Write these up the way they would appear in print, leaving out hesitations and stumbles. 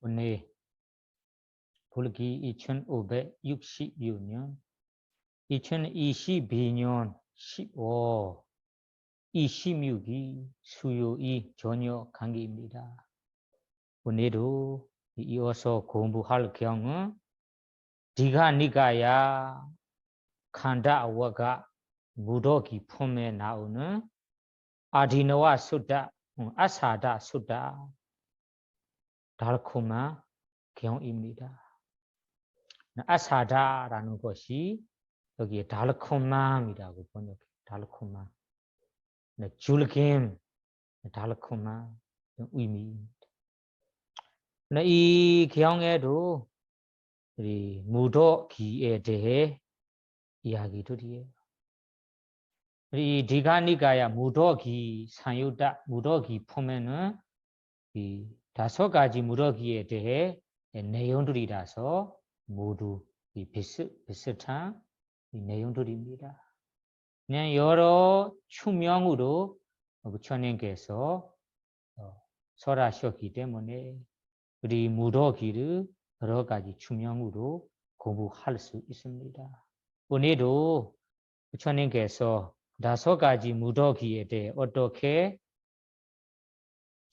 오늘 볼기 2560년 2022년 10월 26일 수요일 저녁 강의입니다. 오늘도 이어서 공부할 경우 디가니가야 칸다와가 무더기 폼에 나오는 아디너와 수다, 아사다 수다 달콤한 경우입니다. 아사다라는 것이 여기에 달콤함이라고 번역해. 달콤함. 줄김, 달콤함 의미입니다. 이 경에도 우리 무더기에 대해 이야기들이에요. 이 디가니가야 무더기 상유다 무더기 보면은 이 5가지 무더기에 대해 내용들이라서 모두 비슷한 내용들입니다. 그냥 여러 추명으로 부처님께서 설하셨기 때문에 우리 무더기를 여러 가지 추명으로 공부할 수 있습니다. 오늘도 부처님께서 5가지 무더기에 대해 어떻게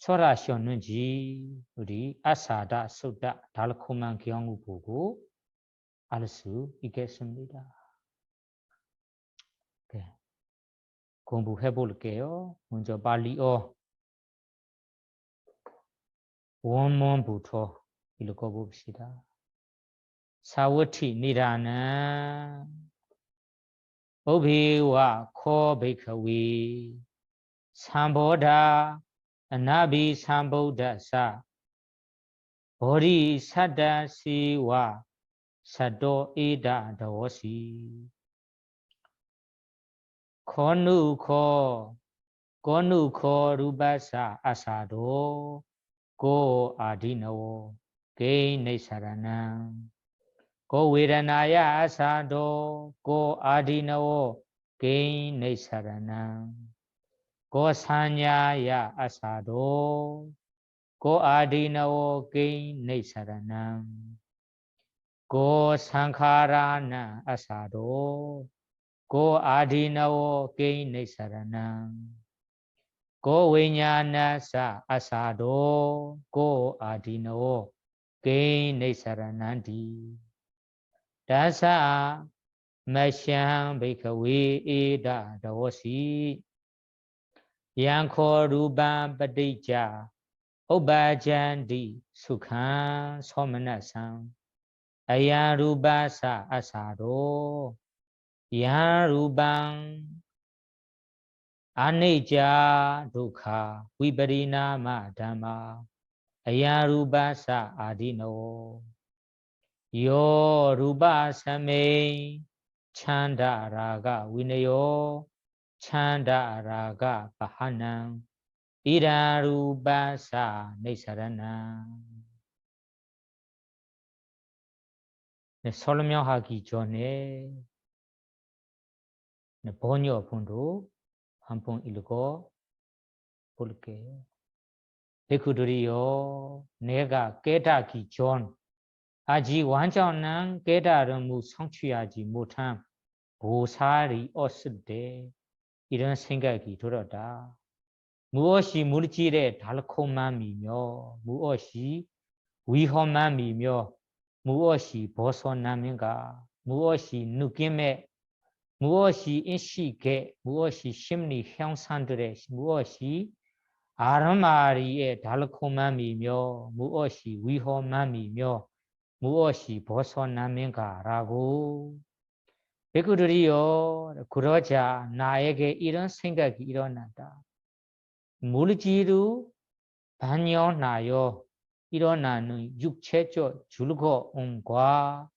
설하셨는지 우리 아사다 수다 달콤한 경우 보고 알 수 있겠습니다. 네. 공부해 볼게요. 먼저 발리어 원문부터 읽어 봅시다. 사와티 니라나 오비와 코베카위 삼보다 아나비 삼보다사 보리 사다시와 사도 에다 다워시 코누코 루바사 아사도 고 아디노 게이네사라나 고 웨라나야 아사도 고 아디노 게이네사라나 고 사냐야 아사도 고 아디노 게이네사라나 고 상카라나 아사도 고 아디노 게이네사라나 고 위냐나사 아사도 고 아디노 게이네사라난디 다사 마샹 베이크웨 에다 다워시 양코 루밤ปฏิจจ ឧបាចន្តិ 수ඛං 소මනසං 아야 루바사 아사도 야 루방 아니자 두카 위పริ나마 담마 아야 루바사 아디노 요 루바사메 찬다라가 위네요 찬다라가 바하낭 이라루바사 네사라나 설명하기 전에 번역본도 한번 읽어 볼게요. 베쿠들이요 내가 깨닫기 전 아직 완전한 깨달음을 성취하지 못한 보살이 없을 때 이런 생각이 들었다. 무엇이 물질의 달콤함이며 무엇이 위험함이며 무엇이 벗어남인가 무엇이 느낌의 무엇이 인식의 무엇이 심리 형상들의 무엇이 아르마리의 달콤함이며 무엇이 위험함이며 무엇이 벗어남인가라고 베그들이요 그러자 나에게 이런 생각이 일어난다. 물질로 반영하여 일어나는 육체적 즐거움과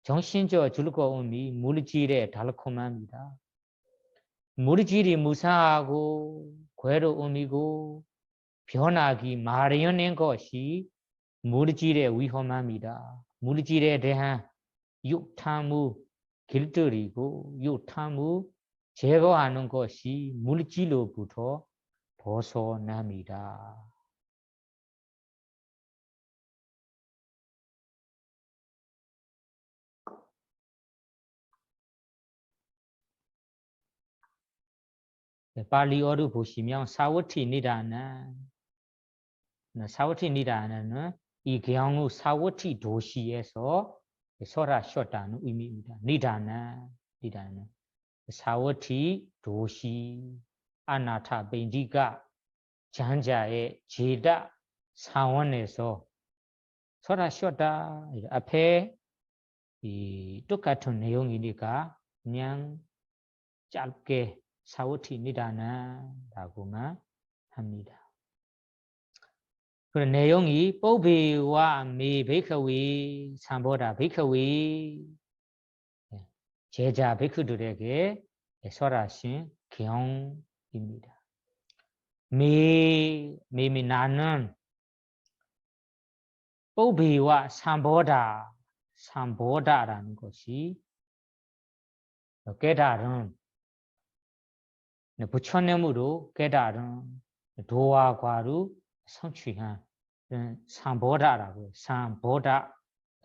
정신적 즐거움이 물질의 달콤함이다. 물질이 무상하고 괴로움이고 변하기 마련인 것이 물질의 위험함이다. 물질에 대한 육탐의 길들이고 육탐의 제거하는 것이 물질로부터 벗어납니다. 발리 어루 보시면 사워티 니다나 사워티 니다나는 이 경우 사워티 도시에서 소라 쇼다는 의미입니다. 니다나 사워티 도시 아나타 벤디가 장자의 제다 사원에서 소라 쇼다 앞에 이 똑같은 내용이니까 그냥 짧게 사워티 니다나라고만 합니다. 그 내용이 뽀비와 미 베이커위 삼보다 베이커위 제자 베이커들에게 설하신 경입니다. 미미 나는 뽀비와 삼보다라는 것이 깨달은 부처님으로 깨달은 도와 과로 성취한 삼보다라고 삼보다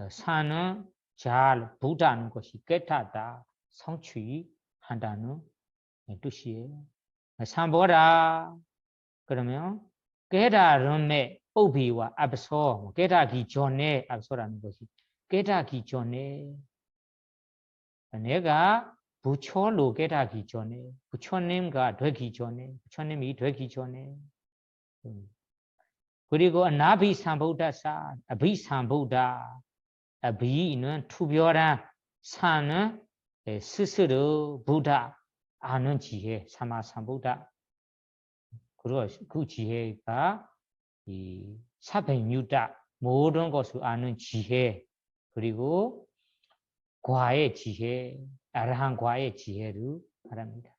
산은 잘 부다는 것이 깨닫다 성취한다는 뜻이에요. 삼보다 그러면 깨달음의 뽀비와 앞서 깨닫기 전에 앞서라는 것이 깨닫기 전에 내가 부처로 깨닫기 전에 부처님과 되기 전에 부처님이 되기 전에 그리고 아나비삼보다사 아비삼보다 아비는 투별한 사는 스스로 부다 아는 지혜 사마삼보다 그리고 그 지혜가 이 사백유다 모든 것을 아는 지혜 그리고 과의 지혜 아라한 과의 지혜를 말합니다.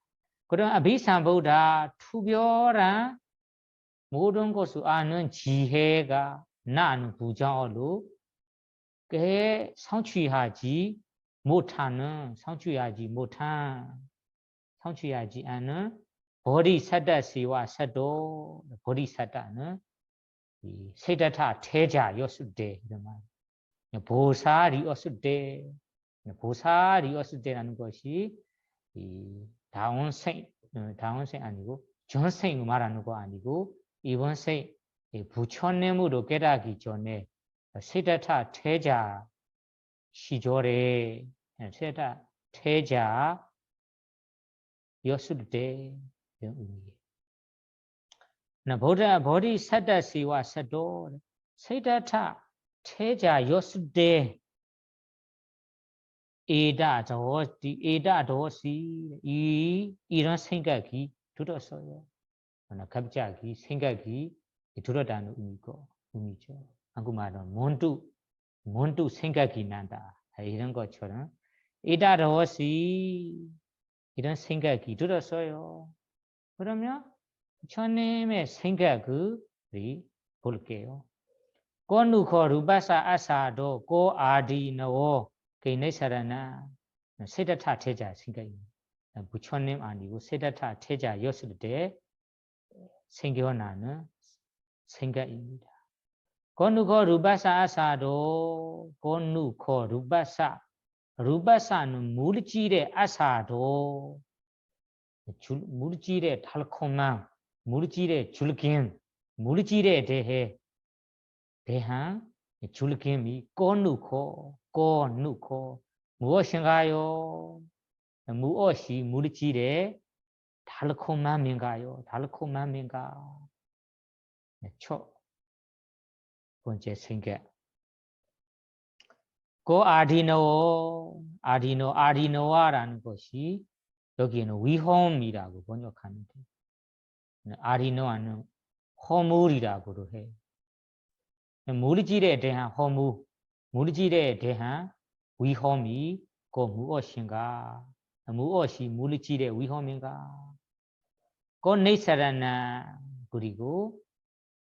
그럼 아비삼보다 투별한 모든 것을 아는 지혜가 나는 부정어로 꽤 성취하지 않은 보리사다시와 사도 보리사다는 이 세다타 태자였을 때 이런 말 보살이었을 때라는 것이 이 다운생 아니고 전생 말하는 거 아니고 이번 생 부처님으로 깨닫기 전에 세다타 태자 시절에 세다 태자였을 때 이런 의미예요. 보리사다시와 사도 세다타 태자였을 때 에다도시 이런 생각이 들었어요. 갑자기 생각이 들었다는 의미죠. 한국말은 문득 생각이 난다. 이런 것처럼 에다도시 이런 생각이 들었어요. 그러면 부처님의 생각을 볼게요. 꼬누코 루바사 아사도 고 아디노 개네사라나 세다타 태자 생각입니다. 부처님 아니고 세다타 태자였을 때 생겨나는 생각입니다. 꼬누코 루바사 아사도 꼬누코 루바사는 물질의 아사도 물질의 달콤함 물질의 줄김 물질에 대한 줄김이 꼬누코 무엇인가요? 무엇이 물질의 달콤함인가요? 첫 번째 생각. 그 아디노아라는 것이 여기에는 위험이라고 번역하는데 아디노아는 허물이라고도 해요. 물질에 대한 허물, 물질에 대한 위험이 그 무엇인가? 무엇이 물질의 위험인가? 그 네사라나 그리고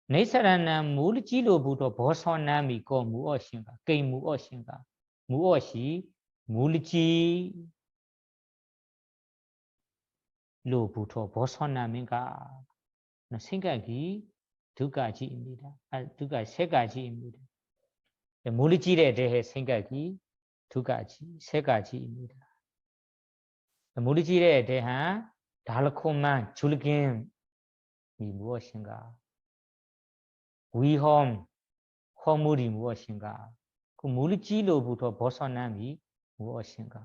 네사라나 물질로부터 벗어남이 그 무엇인가? 그게 무엇인가? 무엇이 물질로부터 벗어남인가? 생각이 세 가지입니다. 물질에 대해 생각이 세 가지입니다. 물질에 대한 달콤한 줄김이 무엇인가? 위험, 허물이 무엇인가? 그 물질로부터 벗어남이 무엇인가?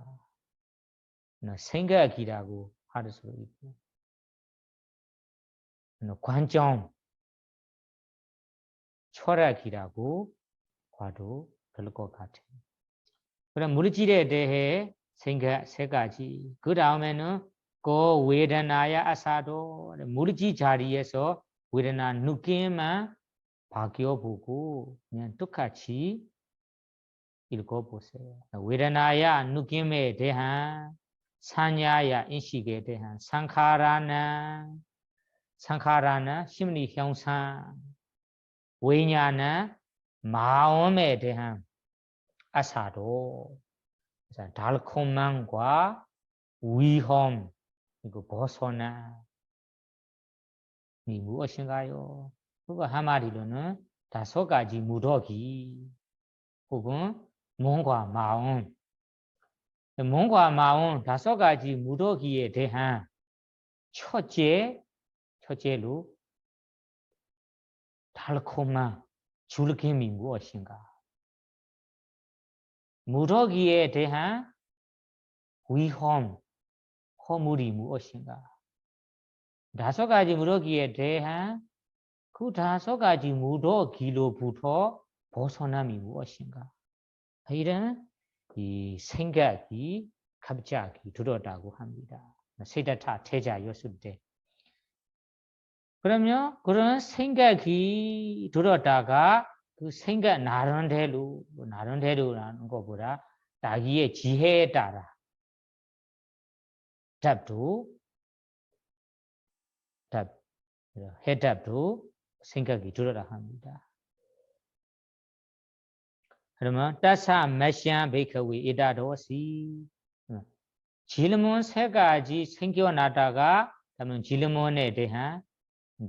생각이라고 할 수 있고, 관점, 철학이라고 봐도 될 것 같아요. 그럼 물질에 대해 생각 세 가지. 그 다음에는 그 웨드나야 아사도 물질 자리에서 웨드나 느낌만 바뀌어보고 그냥 똑같이 읽어보세요. 웨드나야 느낌에 대한 산야야 인식에 대한 상카라나 심리 형상 위냐나 마음에 대한 아사도 달콤함과 위험 이거 벗어남이 무엇인가요? 그거 한마디로는 5가지 무더기 혹은 몸과 마음 5가지 무더기에 대한 첫째로 달콤한 줄김이 무엇인가? 무더기에 대한 위험, 허물이 무엇인가? 5가지 무더기에 대한 그 5가지 무더기로부터 벗어남이 무엇인가? 이런 이 생각이 갑자기 들었다고 합니다. 세다타 태자였을 때. 그러면 그런 생각이 들었다가 그 생각 나름대로라는 것보다 자기의 지혜에 따라 해답도 생각이 들어라 합니다. 그러면 따사 마시안 베이커위 이다도시 질문 3가지 생겨나다가 그러면 질문에 대한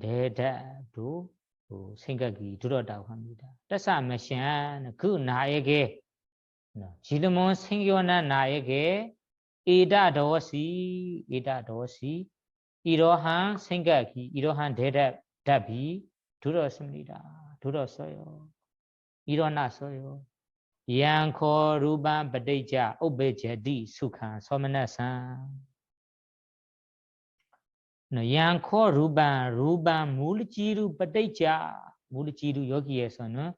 대답도 생각이 들었다고 합니다. 따사 마시안 그 나에게 질문 생겨난 나에게 이다도시 이러한 생각이 이러한 대답이 들었어요. 일어났어요. 양코 루반 바데자 오베제디 수칸 소마나산 양코 루반 물지루 바데자 물지루 여기에서는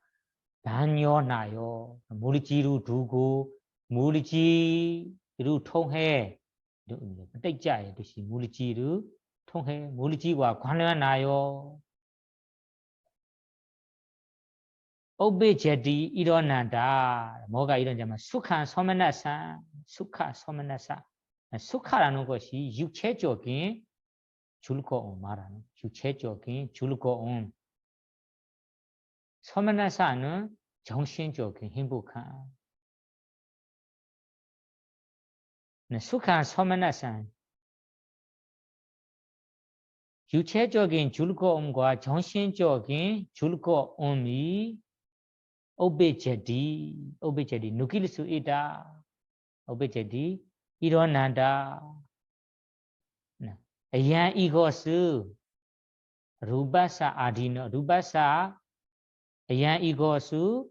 반요나요. 물지루 두고 물지루 통해 바데자의 뜻이 물지루 통해 물지와 관련하여 오베제디 일어난다. 뭐가 일어나냐면 수칸 소마나산 수카라는 것이 육체적인 즐거움 말하는 육체적인 즐거움. 소마나산은 정신적인 행복함. 수칸 소마나산 육체적인 즐거움과 정신적인 즐거움이 오베제디 느낄 수 있다. 오베제디 일어난다. 아얀 이것을 루바사 아디노 루바사 아얀 이것을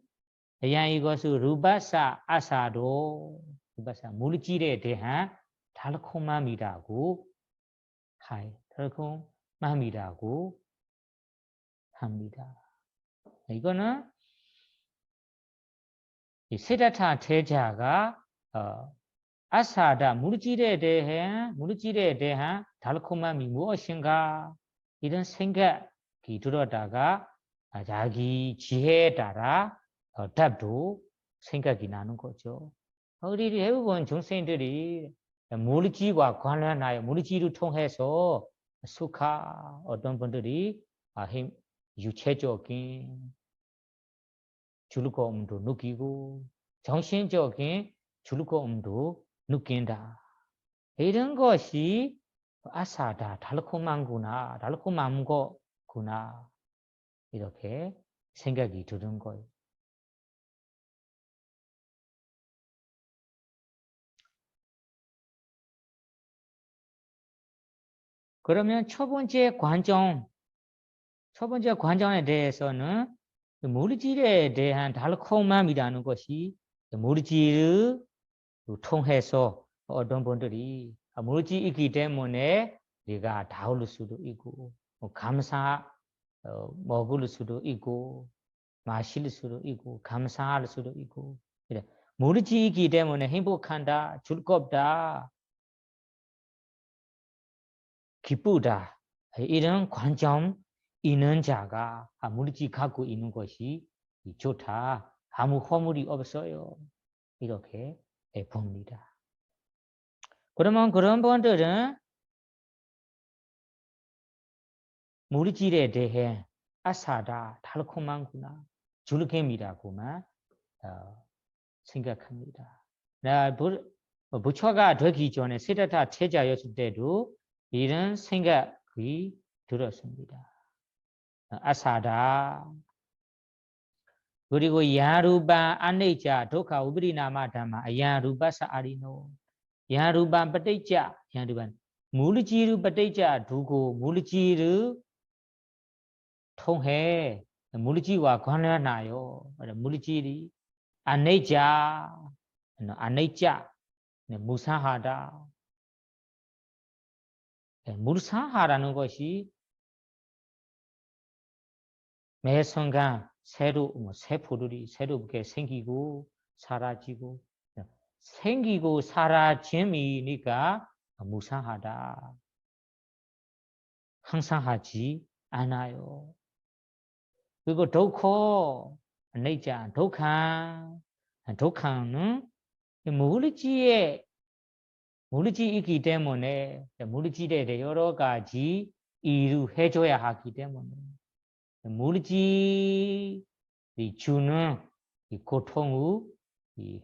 루바사 아사도 루바사 물질에 대한 달콤함이라고 하이 달콤함이라고 합니다. 이거는 이 세다타 태자가 아사다 물질에 대한 달콤함이 무엇인가 이런 생각이 들었다가 자기 지혜에 따라 답도 생각이 나는 거죠. 우리 대부분 중생들이 물질과 관련하여 물질을 통해서 수카 어떤 분들이 유체적인 즐거움도 느끼고 정신적인 즐거움도 느낀다. 이런 것이 아사다 달콤한 거구나 이렇게 생각이 드는 거예요. 그러면 첫 번째 관점에 대해서는 물질에 대한 달콤함이라는 것이 물질을 통해서 어떤 분들이 물질이기 때문에 내가 다울 수도 있고 감사 먹을 수도 있고 마실 수도 있고 감사할 수도 있고 그래. 물질이기 때문에 행복한다, 즐겁다, 기쁘다 이런 관점 있는 자가 물질 갖고 있는 것이 좋다. 아무 허물이 없어요. 이렇게 봅니다. 그러면 그런 분들은 물질에 대해 아싸다, 달콤한구나, 즐김이라고만 생각합니다. 부처가 되기 전에 시ddhartha 태자였을 때도 이런 생각이 들었습니다. 아싸다. 그리고 야루바 아네자 독하 우브리나마 담마 야루바사 아리노 야루바 빠떼자 야루바 물질을 빠떼자 두고 물질을 통해 물질과 관련하여 물질이 아네자 무사하다. 무사하라는 것이 매 순간 세포들이 새롭게 생기고 사라지고 생기고 사라짐이니까 무사하다. 항상 하지 않아요. 그리고 독호 아네자 독한은 물질이기 때문에 물질에 여러 가지 일을 해줘야 하기 때문에 물질이 주는 고통을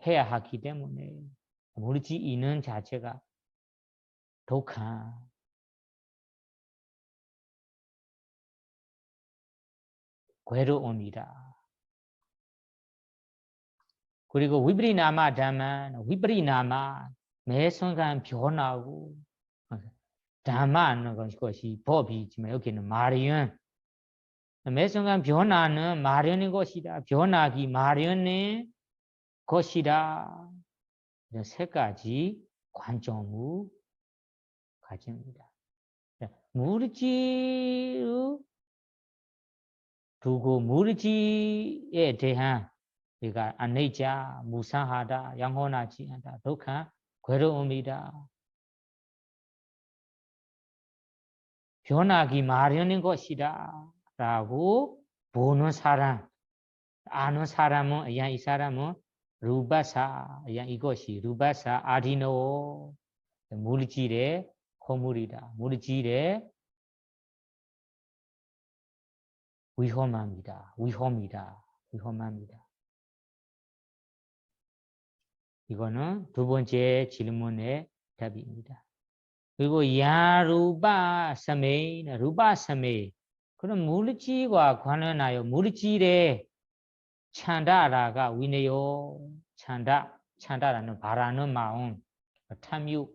해야 하기 때문에 물질 있는 자체가 독한 괴로움이다. 그리고 위브리나마 담만 위브리나마 매 순간 변하고 담마는 것이 법이지만 여기는 마련 매 순간 변하는 마련인 것이다. 변하기 마련인 것이다. 이런 세 가지 관점을 가집니다. 물질을 두고 물질에 대한 우리가 아네자, 무상하다, 영원하지 않다, 독한 괴로움이다. 변하기 마련인 것이다. 라고 보는 사람, 아는 사람은, 이 사람은 루바사, 이것이 루바사 아디노, 물질의 허물이다. 물질의 위험합니다. 위험합니다. 이거는 두 번째 질문의 답입니다. 그리고 야루바 사메, 루바 사메. 그럼 물질과 관련하여 물질의 찬다라가 위네요. 찬다라는 바라는 마음, 탐욕,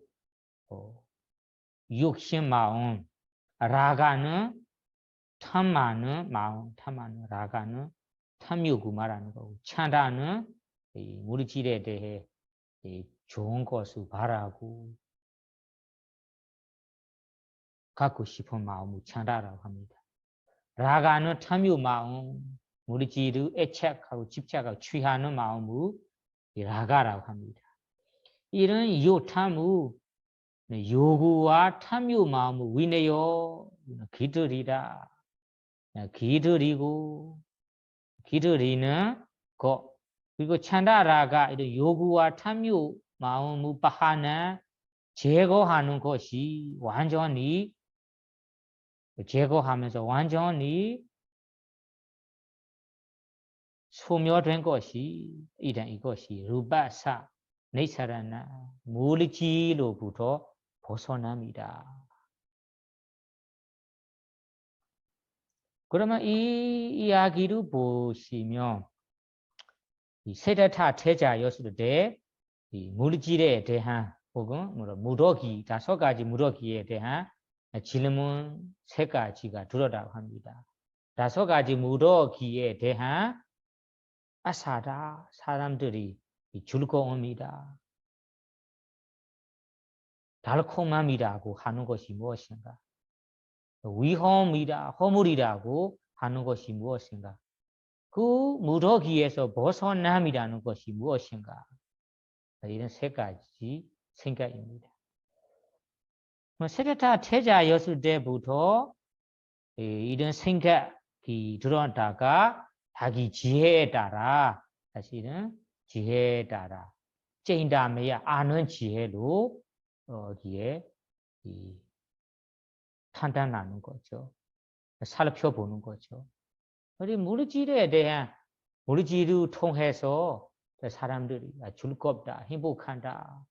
욕심 마음, 라가는 탐하는 마음, 라가는 탐욕을 말하는 거고, 찬다는 물질에 대해 좋은 것을 바라고 갖고 싶은 마음을 찬다라고 합니다. 라가는 탐욕 마음, 물질을 애착하고 집착하고 취하는 마음을 라가라고 합니다. 이런 요탐을 요구와 탐욕 마음을 위내요 기들이다. 기들이는 것. 그리고 찬다라가 이런 요구와 탐욕 마음을 바하는 제거하는 것이 완전히 제거하면서 완전히 소멸된 것이 이것이 루바사 네사라나 물질로부터 벗어납니다. 그러면 이 이야기를 보시면 시ddhartha 태자였을 때 이 물질에 대한 혹은 무더기 5가지 무더기에 대한 질문 세 가지가 들어라고 합니다. 5가지 무더기에 대한 아사다 사람들이 즐거움이다. 달콤함이라고 하는 것이 무엇인가? 위험이다, 허물이라고 하는 것이 무엇인가? 그 무더기에서 벗어남이라는 것이 무엇인가? 이런 세 가지 생각입니다. 세례타 태자였을 때부터 이런 생각이 들어다가 자기 지혜에 따라 사실은 지혜에 따라 쟁다매야 아는 지혜로 어디에 판단하는 거죠. 살펴보는 거죠. 우리 물질에 대한 물질을 통해서 사람들이 즐겁다, 행복한다.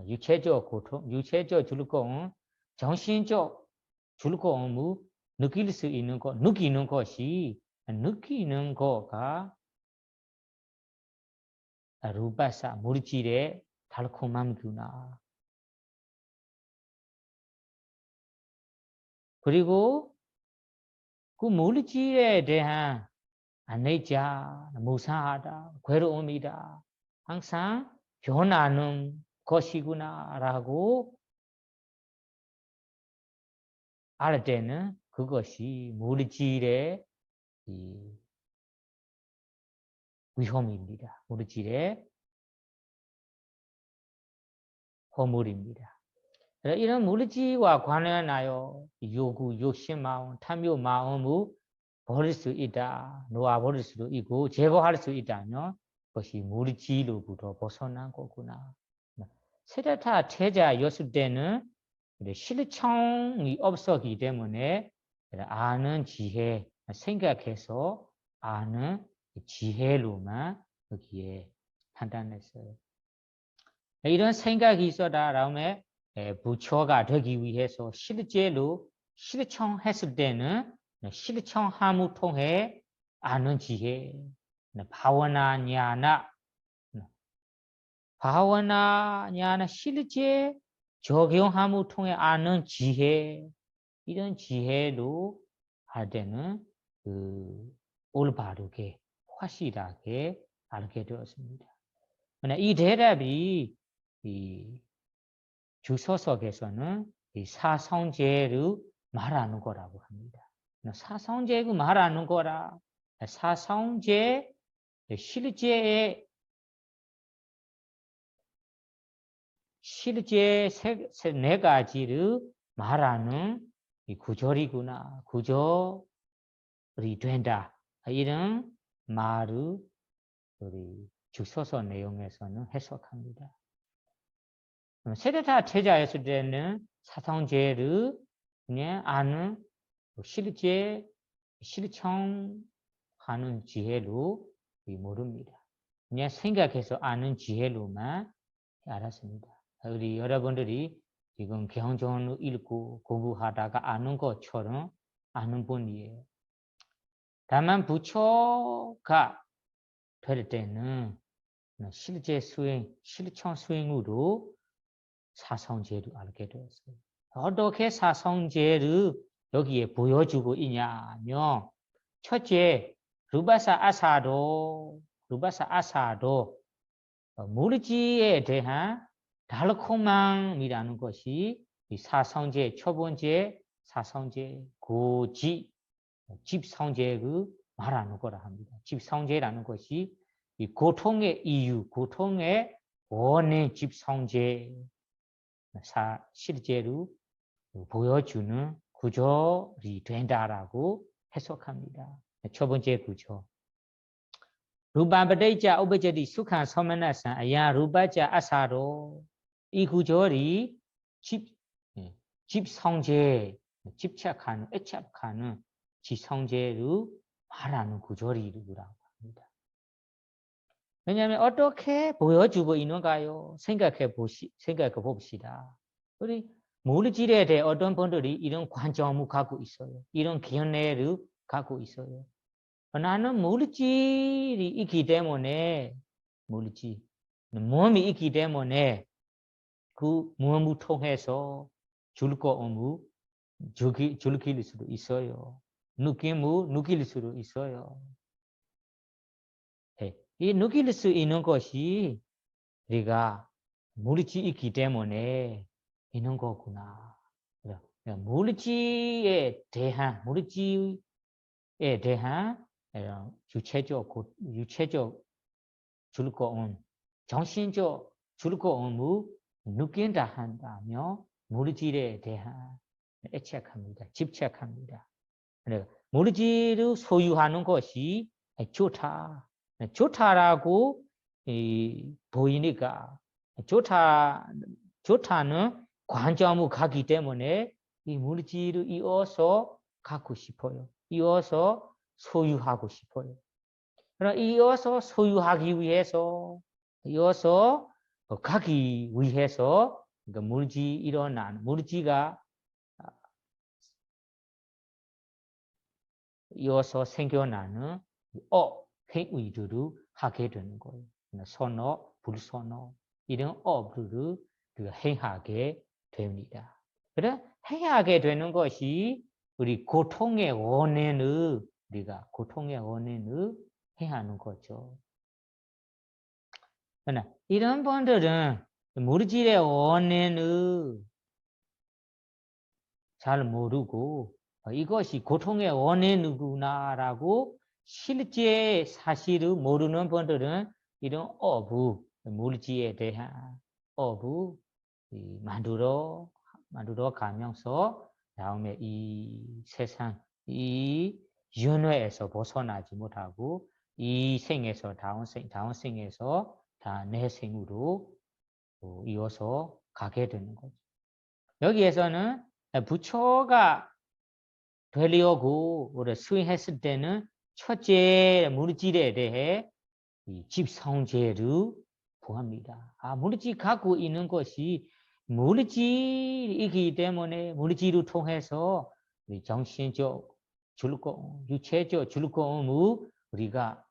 육체적 고통, 육체적 즐거움, 정신적 즐거움을 느낄 수 있는 것, 느끼는 것이 느끼는 거가 루바사 물질의 달콤함이구나. 그리고 그 물질에 대한 아내자, 무사하다, 괴로움이다. 항상 변하는 것이구나라고 알 때는 그것이 물질의 위험입니다. 물질의 허물입니다. 이런 물질과 관련하여 요구, 욕심 마음, 탐욕 마음을 버릴 수 있다. 놓아버릴 수도 있고 제거할 수 있다면 그것이 물질로부터 벗어난 거구나. 세례타 태자였을 때는 실청이 없었기 때문에 아는 지혜, 생각해서 아는 지혜로만 여기에 판단했어요. 이런 생각이 있어다 다음에 부처가 되기 위해서 실제로 실청했을 때는 실청함을 통해 아는 지혜, 바와나 냐나 실제 적용함을 통해 아는 지혜, 이런 지혜로 할 때는 올바르게 확실하게 알게 되었습니다. 이 대답이 이 주소석에서는 이 사성제를 말하는 거라고 합니다. 사성제가 말하는 거라. 사성제 실제 네 가지를 말하는 이 구절이구나. 구절이 된다. 이런 말을 우리 주소서 내용에서는 해석합니다. 세례타 태자였을 때는 사성제를 그냥 아는 실제 실청하는 지혜로 모릅니다. 그냥 생각해서 아는 지혜로만 알았습니다. 우리 여러분들이 지금 경전을 읽고 공부하다가 아는 것처럼 아는 분이에요. 다만 부처가 될 때는 실제 수행, 실청 수행으로 사성제를 알게 되었어요. 어떻게 사성제를 여기에 보여주고 있냐면 첫째, 루바사 아사도 물질에 대한 달콤함이라는 것이 이 사성제 첫 번째 사성제 집성제를 말하는 거라 합니다. 집성제라는 것이 이 고통의 이유, 고통의 원인 집성제 실제로 보여주는 구절이 된다라고 해석합니다. 첫 번째 구절. 루바바데자 오베제디 수칸 서메나산 아야 루바자 아사로 이 구절이 집성제 집착하는 애착하는 지성제를 말하는 구절이라고 합니다. 왜냐하면 어떻게 보여주고 있는가요? 생각해 봅시다. 우리 물질에 대해 어떤 분들이 이런 관점을 갖고 있어요. 이런 견해를 갖고 있어요. 나는 물질이 있기 때문에 몸이 있기 때문에 그 몸을 통해서 즐거움을 줄길 수도 있어요. 누길 수도 있어요. 이 누길 수 있는 것이 우리가 물질이 있기 때문에 있는 거구나. 물질에 대한 유체적 즐거움, 정신적 즐거움을 느낀다 한다며 물질에 대한 애착합니다. 집착합니다. 물질을 소유하는 것이 좋다. 좋다라고 보이니까 좋다는 관점을 가기 때문에 이 물질을 이어서 갖고 싶어요. 이어서 소유하고 싶어요. 그럼 이어서 소유하기 위해서 이어서 가기 위해서 그러니까 물질가 이어서 생겨나는 행위들을 하게 되는 거예요. 선어, 불선어 이런 업들을 행하게 됩니다. 그래 행하게 되는 것이 우리 고통의 원인을 우리가 고통의 원인을 행하는 거죠. 그러나 이런 분들은 물질의 원인을 잘 모르고 이것이 고통의 원인이구나라고 실제 사실을 모르는 분들은 이런 물질에 대한 업을 만들어 가면서 다음에 이 세상 이 윤회에서 벗어나지 못하고 이 생에서 다음 생에서 다 내 생으로 이어서 가게 되는 거죠. 여기에서는 부처가 되려고 우리 수행했을 때는 첫째 물질에 대해 이 집성제를 구합니다. 물질 갖고 있는 것이 물질이기 때문에 물질을 통해서 정신적 즐거움, 유체적 즐거움을 우리가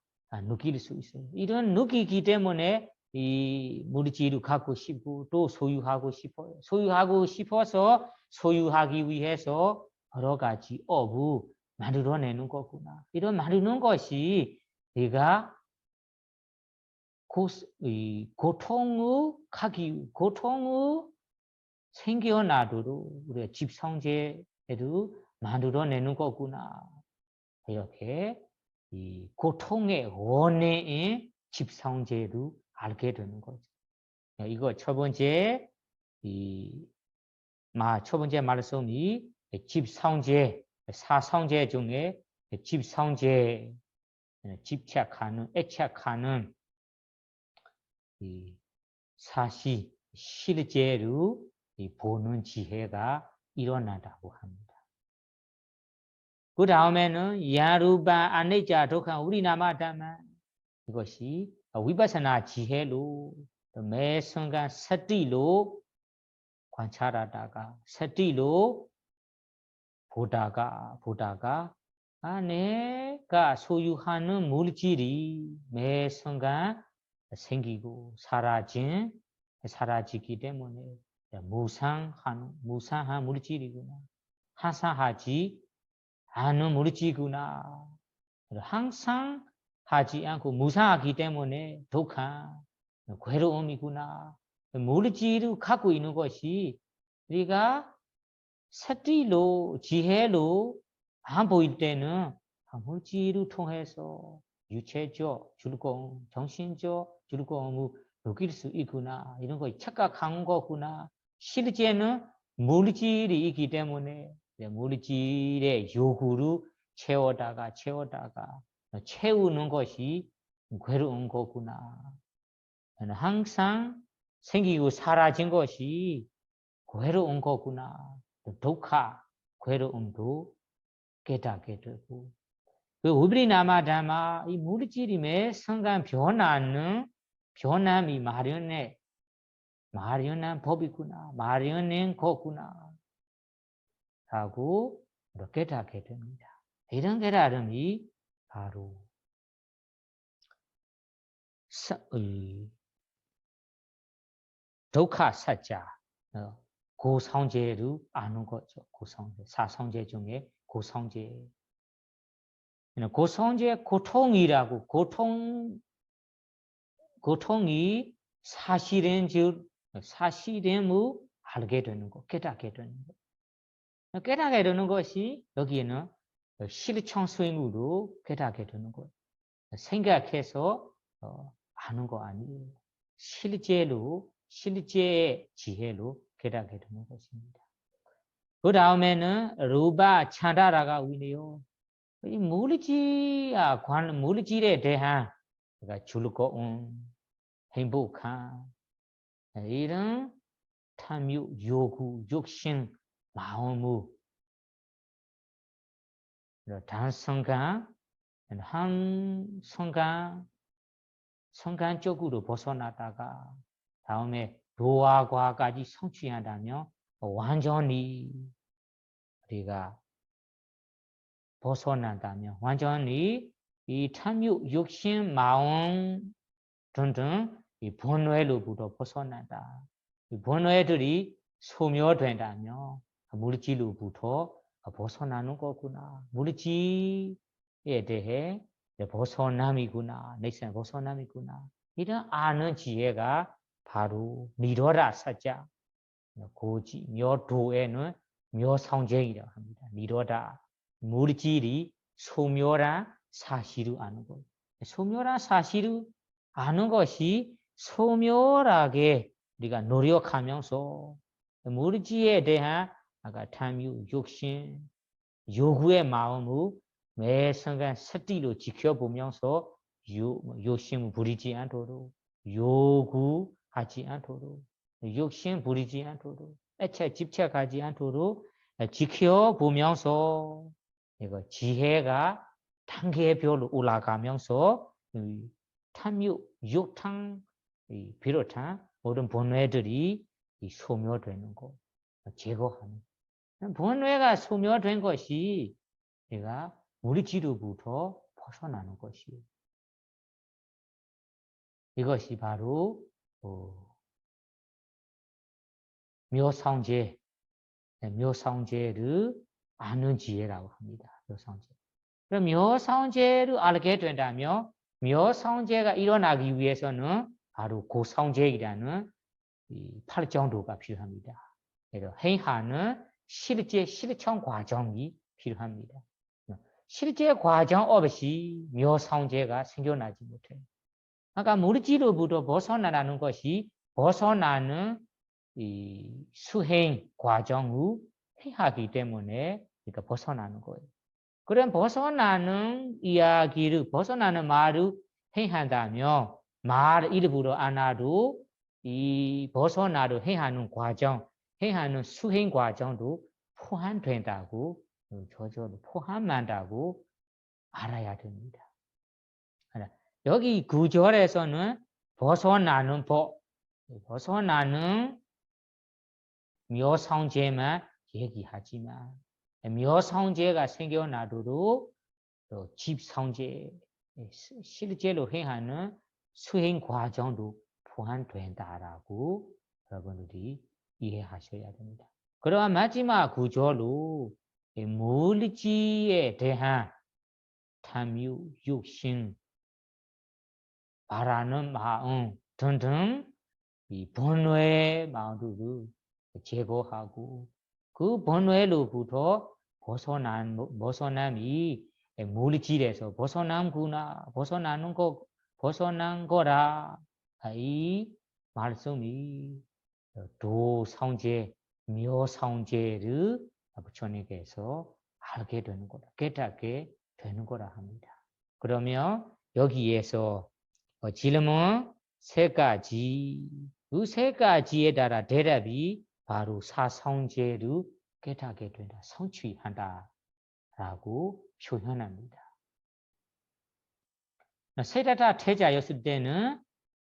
느낄 수 있어요. 이런 느끼기 때문에 이 물질을 갖고 싶고 또 소유하고 싶어요. 소유하고 싶어서 소유하기 위해서 여러 가지 업을 만들어내는 거구나. 이런 만드는 것이 우리가 고통을 생겨나도록 우리가 집성제를 만들어내는 거구나. 이렇게 이 고통의 원인인 집성제를 알게 되는 거죠. 이거 첫 번째 말씀이 집성제, 사성제 중에 집성제, 집착하는, 애착하는 사시, 실제로 보는 지혜가 일어난다고 합니다. 그 다음에는 야루바, 아네자, 독한, 우리나마 담만 이것이 위파사나 지혜로 매 순간 사티로 관찰하다가 사티로 보다가 내가 소유하는 물질이 매 순간 생기고 사라지기 때문에 무상한 물질이구나. 항상하지 않은 물질이구나. 항상 하지 않고 무상하기 때문에 독한 괴로움이구나. 물질을 갖고 있는 것이 우리가 사티로 지혜로 안 보일 때는 물질을 통해서 유체적 즐거움, 정신적 즐거움을 느낄 수 있구나. 이런 거 착각한 거구나. 실제는 물질이 있기 때문에 물질의 요구를 채우는 것이 괴로운 거구나. 항상 생기고 사라진 것이 괴로운 거구나. 독하, 괴로움도 깨닫게 되고. 그 우브리나마 담아 이 물질이 매 순간 변함이 마련한 법이구나. 마련된 거구나. 하고 깨닫게 됩니다. 이런 깨달음이 바로 독하 사자, 고성제를 아는 거죠. 고성제. 사성제 중에 고성제. 고성제 고통이라고 고통이 사실임을 알게 되는 거, 깨닫게 되는 거. 깨닫게 되는 것이 여기에는 실천 수행으로 깨닫게 되는 거예요. 생각해서 아는 거 아니에요. 실제의 지혜로 깨닫게 되는 것입니다. 그 다음에는 루바 찬다라가 우리네요. 이 물질에 대한 즐거움, 행복한 이런 탐욕, 요구, 욕심, 마음을 단순간 한 순간적으로 벗어나다가 다음에 도화과까지 성취한다면 완전히 우리가 벗어난다면 완전히 이 탐욕, 욕심, 마음 등등 이 번뇌로부터 벗어난다. 이 번뇌들이 소멸된다면 물질로부터 벗어나는 거구나. 물질에 대해 벗어남이구나. 내생 벗어남이구나. 이런 아는 지혜가 바로 니로라 사자. 고지, 묘도에는 묘성쟁이라고 합니다. 니로다. 물질이 소멸한 사실을 아는 거예요. 소멸한 사실을 아는 것이 소멸하게 우리가 노력하면서 물질에 대한 탐욕, 욕심, 요구의 마음을 매 순간 스티로 지켜보면서 욕심을 부리지 않도록 요구하지 않도록 욕심 부리지 않도록 집착하지 않도록 지켜보면서 이거 지혜가 단계별로 올라가면서 탐욕, 욕탕 비롯한 모든 번뇌들이 소멸되는 거 제거하는 번뇌가 소멸된 것이 내가 물질로부터 벗어나는 것이에요. 이것이 바로 묘성제를 아는 지혜라고 합니다. 묘성제. 그럼 묘성제를 알게 된다면 묘성제가 일어나기 위해서는 바로 고성제이라는 이 8정도가 필요합니다. 그래서 행하는 실천 과정이 필요합니다. 실제 과정 없이 묘성제가 생겨나지 못해요. 아까 물질로부터 벗어나는 것이 벗어나는 이 수행 과정을 행하기 때문에 그러니까 벗어나는 거예요. 그럼 벗어나는 이야기를 벗어나는 말을 행한다면 말 일부러 안 하도 이 벗어나를 행하는 과정, 행하는 수행 과정도 포함된다고 저절로 포함한다고 알아야 됩니다. 여기 구절에서는 벗어나는 법, 벗어나는 묘성제만 얘기하지만 묘성제가 생겨나도록 집성제, 실제로 행하는 수행 과정도 포함된다라고 여러분들이 이해하셔야 됩니다. 그러한 마지막 구절로 물질에 대한 탐욕, 욕심, 바라는 마음 등등 이 번뇌의 마음을 제거하고 그 번뇌로부터 벗어남이 물질에서 벗어남구나, 벗어난 거라. 이 말씀이 도성제, 묘성제를 부처님께서 알게 되는 거다, 깨닫게 되는 거라 합니다. 그러면 여기에서 질문 세 가지, 그 세 가지에 따라 대답이 바로 사성제를 깨닫게 된다, 성취한다 라고 표현합니다. 세다다 태자였을 때는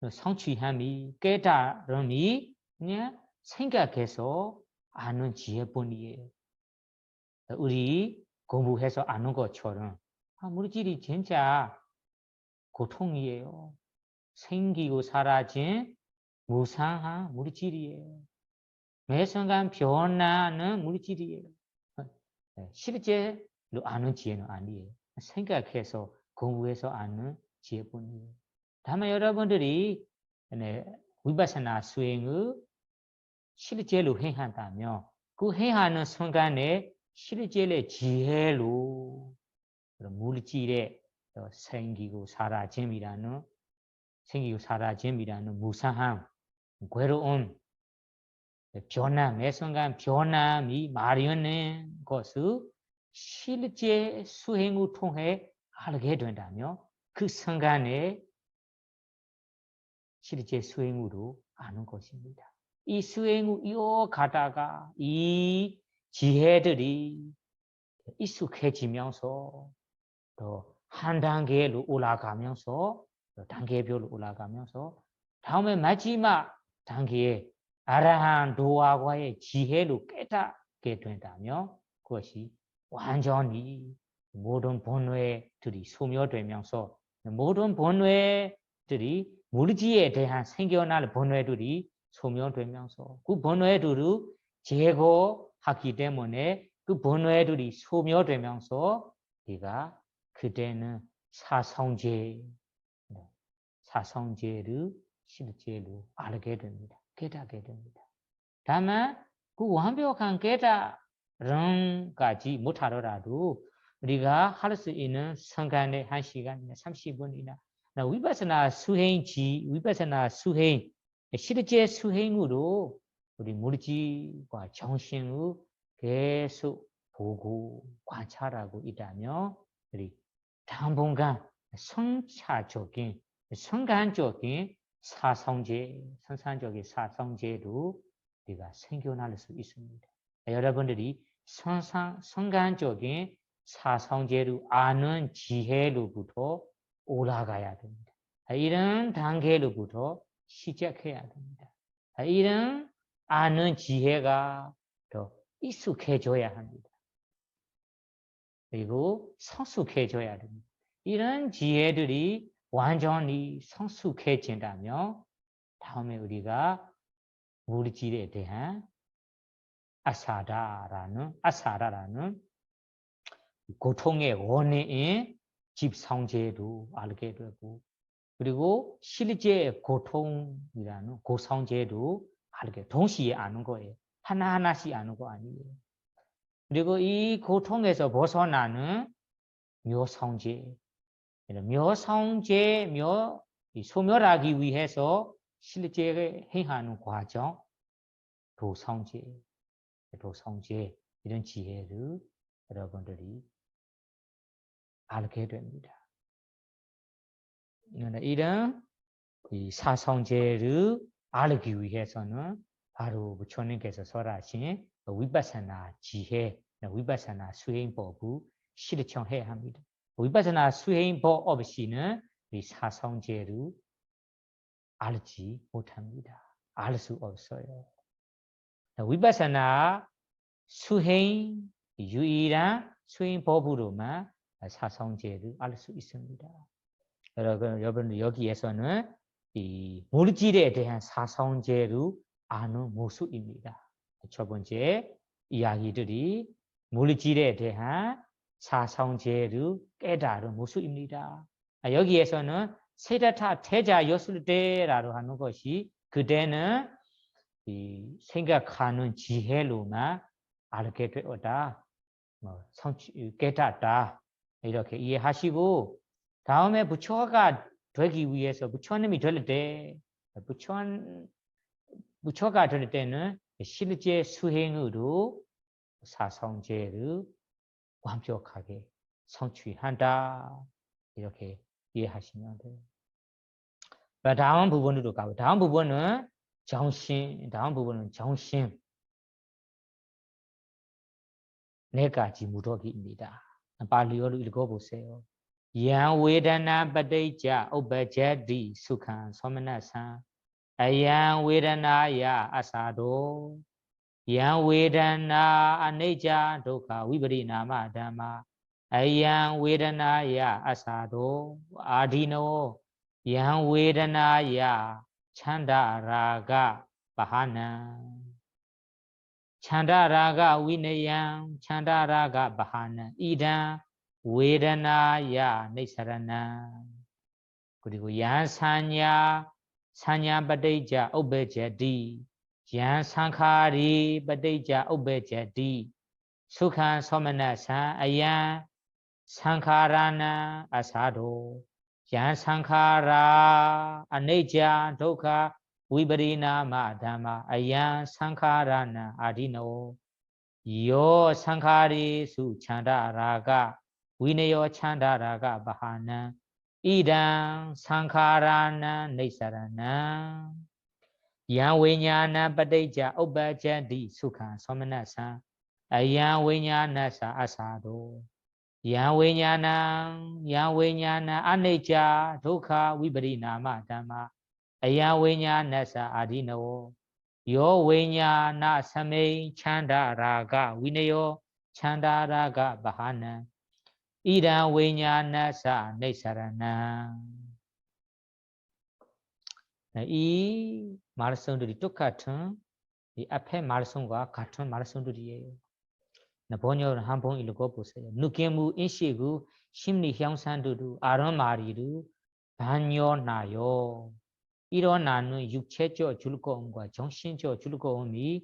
성취함이, 깨달음이 그냥 생각해서 아는 지혜뿐이에요. 우리 공부해서 아는 것처럼 물질이 진짜 고통이에요. 생기고 사라진 무상한 물질이에요. 매 순간 변하는 물질이에요. 실제로 아는 지혜는 아니에요. 생각해서 공부해서 아는 지혜뿐이에요. 다만 여러분들이 위파사나 수행을 실제로 행한다면 그 행하는 순간에 실제의 지혜로 물질에 생기고 사라짐이라는 무상함, 괴로움, 변함, 매 순간 변함이 마련된 것을 실제 수행을 통해 알게 된다면 그 순간에 실제 수행으로 아는 것입니다. 이 수행을 이어가다가 이 지혜들이 익숙해지면서 또 한 단계로 올라가면서 단계별로 올라가면서 다음에 마지막 단계에 아라한 도화과의 지혜로 깨닫게 된다면 그것이 완전히 모든 본뇌들이 소멸되면서 모든 본뇌들이 물질에 대한 생겨날 본뇌들이 소멸되면서 그 본뇌들을 제거하기 때문에 그 본뇌들이 소멸되면서 네가 그때는 사성제를 실제로 알게 됩니다. 깨닫게 됩니다. 다만 그 완벽한 깨달음까지 못하더라도 우리가 할 수 있는 순간에 1시간이나 30분이나 위파사나 수행 실제 수행으로 우리 물질과 정신을 계속 보고 관찰하고 있다면 우리 당분간 순간적인 선상적인 사성제도 우리가 생겨날 수 있습니다. 여러분들이 순간적인 사성제를 아는 지혜로부터 올라가야 됩니다. 이런 단계로부터 시작해야 됩니다. 이런 아는 지혜가 더 익숙해져야 합니다. 그리고 성숙해져야 됩니다. 이런 지혜들이 완전히 성숙해진다면 다음에 우리가 물질에 대한 아사라라는 고통의 원인인 집성제도 알게 되고 그리고 실제 고통이라는 고성제도 알게 동시에 아는 거예요. 하나하나씩 아는 거 아니에요. 그리고 이 고통에서 벗어나는 묘성제 소멸하기 위해서 실제 행하는 과정 도성제 이런 지혜를 여러분들이 알게 됩니다. 이런 사성제를 알기 위해서는 바로 부처님께서 설하신 위파사나 지혜, 위파사나 수행법을 실천해야 합니다. 위파사나 수행법 없이는 이 사성제를 알지 못합니다. 알 수 없어요. 위파사나 수행 유일한 수행법으로만 사성제를 알 수 있습니다. 여러분 여기에서는 이 물질에 대한 사성제를 아는 모습입니다. 첫 번째 이야기들이 물질에 대한 사성제를 깨달은 모습입니다. 여기에서는 세다타 태자였을 때라고 하는 것이 그때는 이 생각하는 지혜로만 알게 되었다. 깨닫다. 이렇게 이해하시고 다음에 부처가 되기 위해서 부처님이 될 때 부처가 될 때는 실제 수행으로 사성제를 완벽하게 성취한다. 이렇게 이해하시면 돼요. 다음 부분으로 가고 다음 부분은 정신 네 가지 무더기입니다. 발리어로 읽어보세요. 양 웨다나 빠데이자 우바제디 수칸 소마나산 아양 웨다나야 아사도 양 웨다나 아네자 도카 위버리나마 담마 아양 웨다나야 아사도 아디노 양 웨다나야 찬다라가 바하나 찬다라가 위내양 찬다라가 바하나 이단 웨다나야 네사라나 그리고 양산야 산야 바데자 오베제디 양산카리 바데자 오베제디 수칸 소마나산 아양 상카라나 아사도 양산카라 아네자 도카 위버리나 마담마 아양 상카라나 아디노 요 상카리 수 찬다라가 위네요 찬다라가 바하나 이당 상카라나 네사라나 양위냐나 바데자 오바잔디 수칸 소마나산 아양 위냐나사 아사도 양위냐나 아네자 도카 위버리나마 담마 아양 위냐나사 아디노 요 위냐나 사메 찬다라가 위네요 찬다라가 바하나 이단 위냐나사 네사라나 이 말씀들이 똑같은 이 앞에 말씀과 같은 말씀들이에요. 번역을 한번 읽어보세요. 느낌무 인식우 심리 형상들도 아름마리도 반려나요. 일어나는 육체적 즐거움과 정신적 즐거움이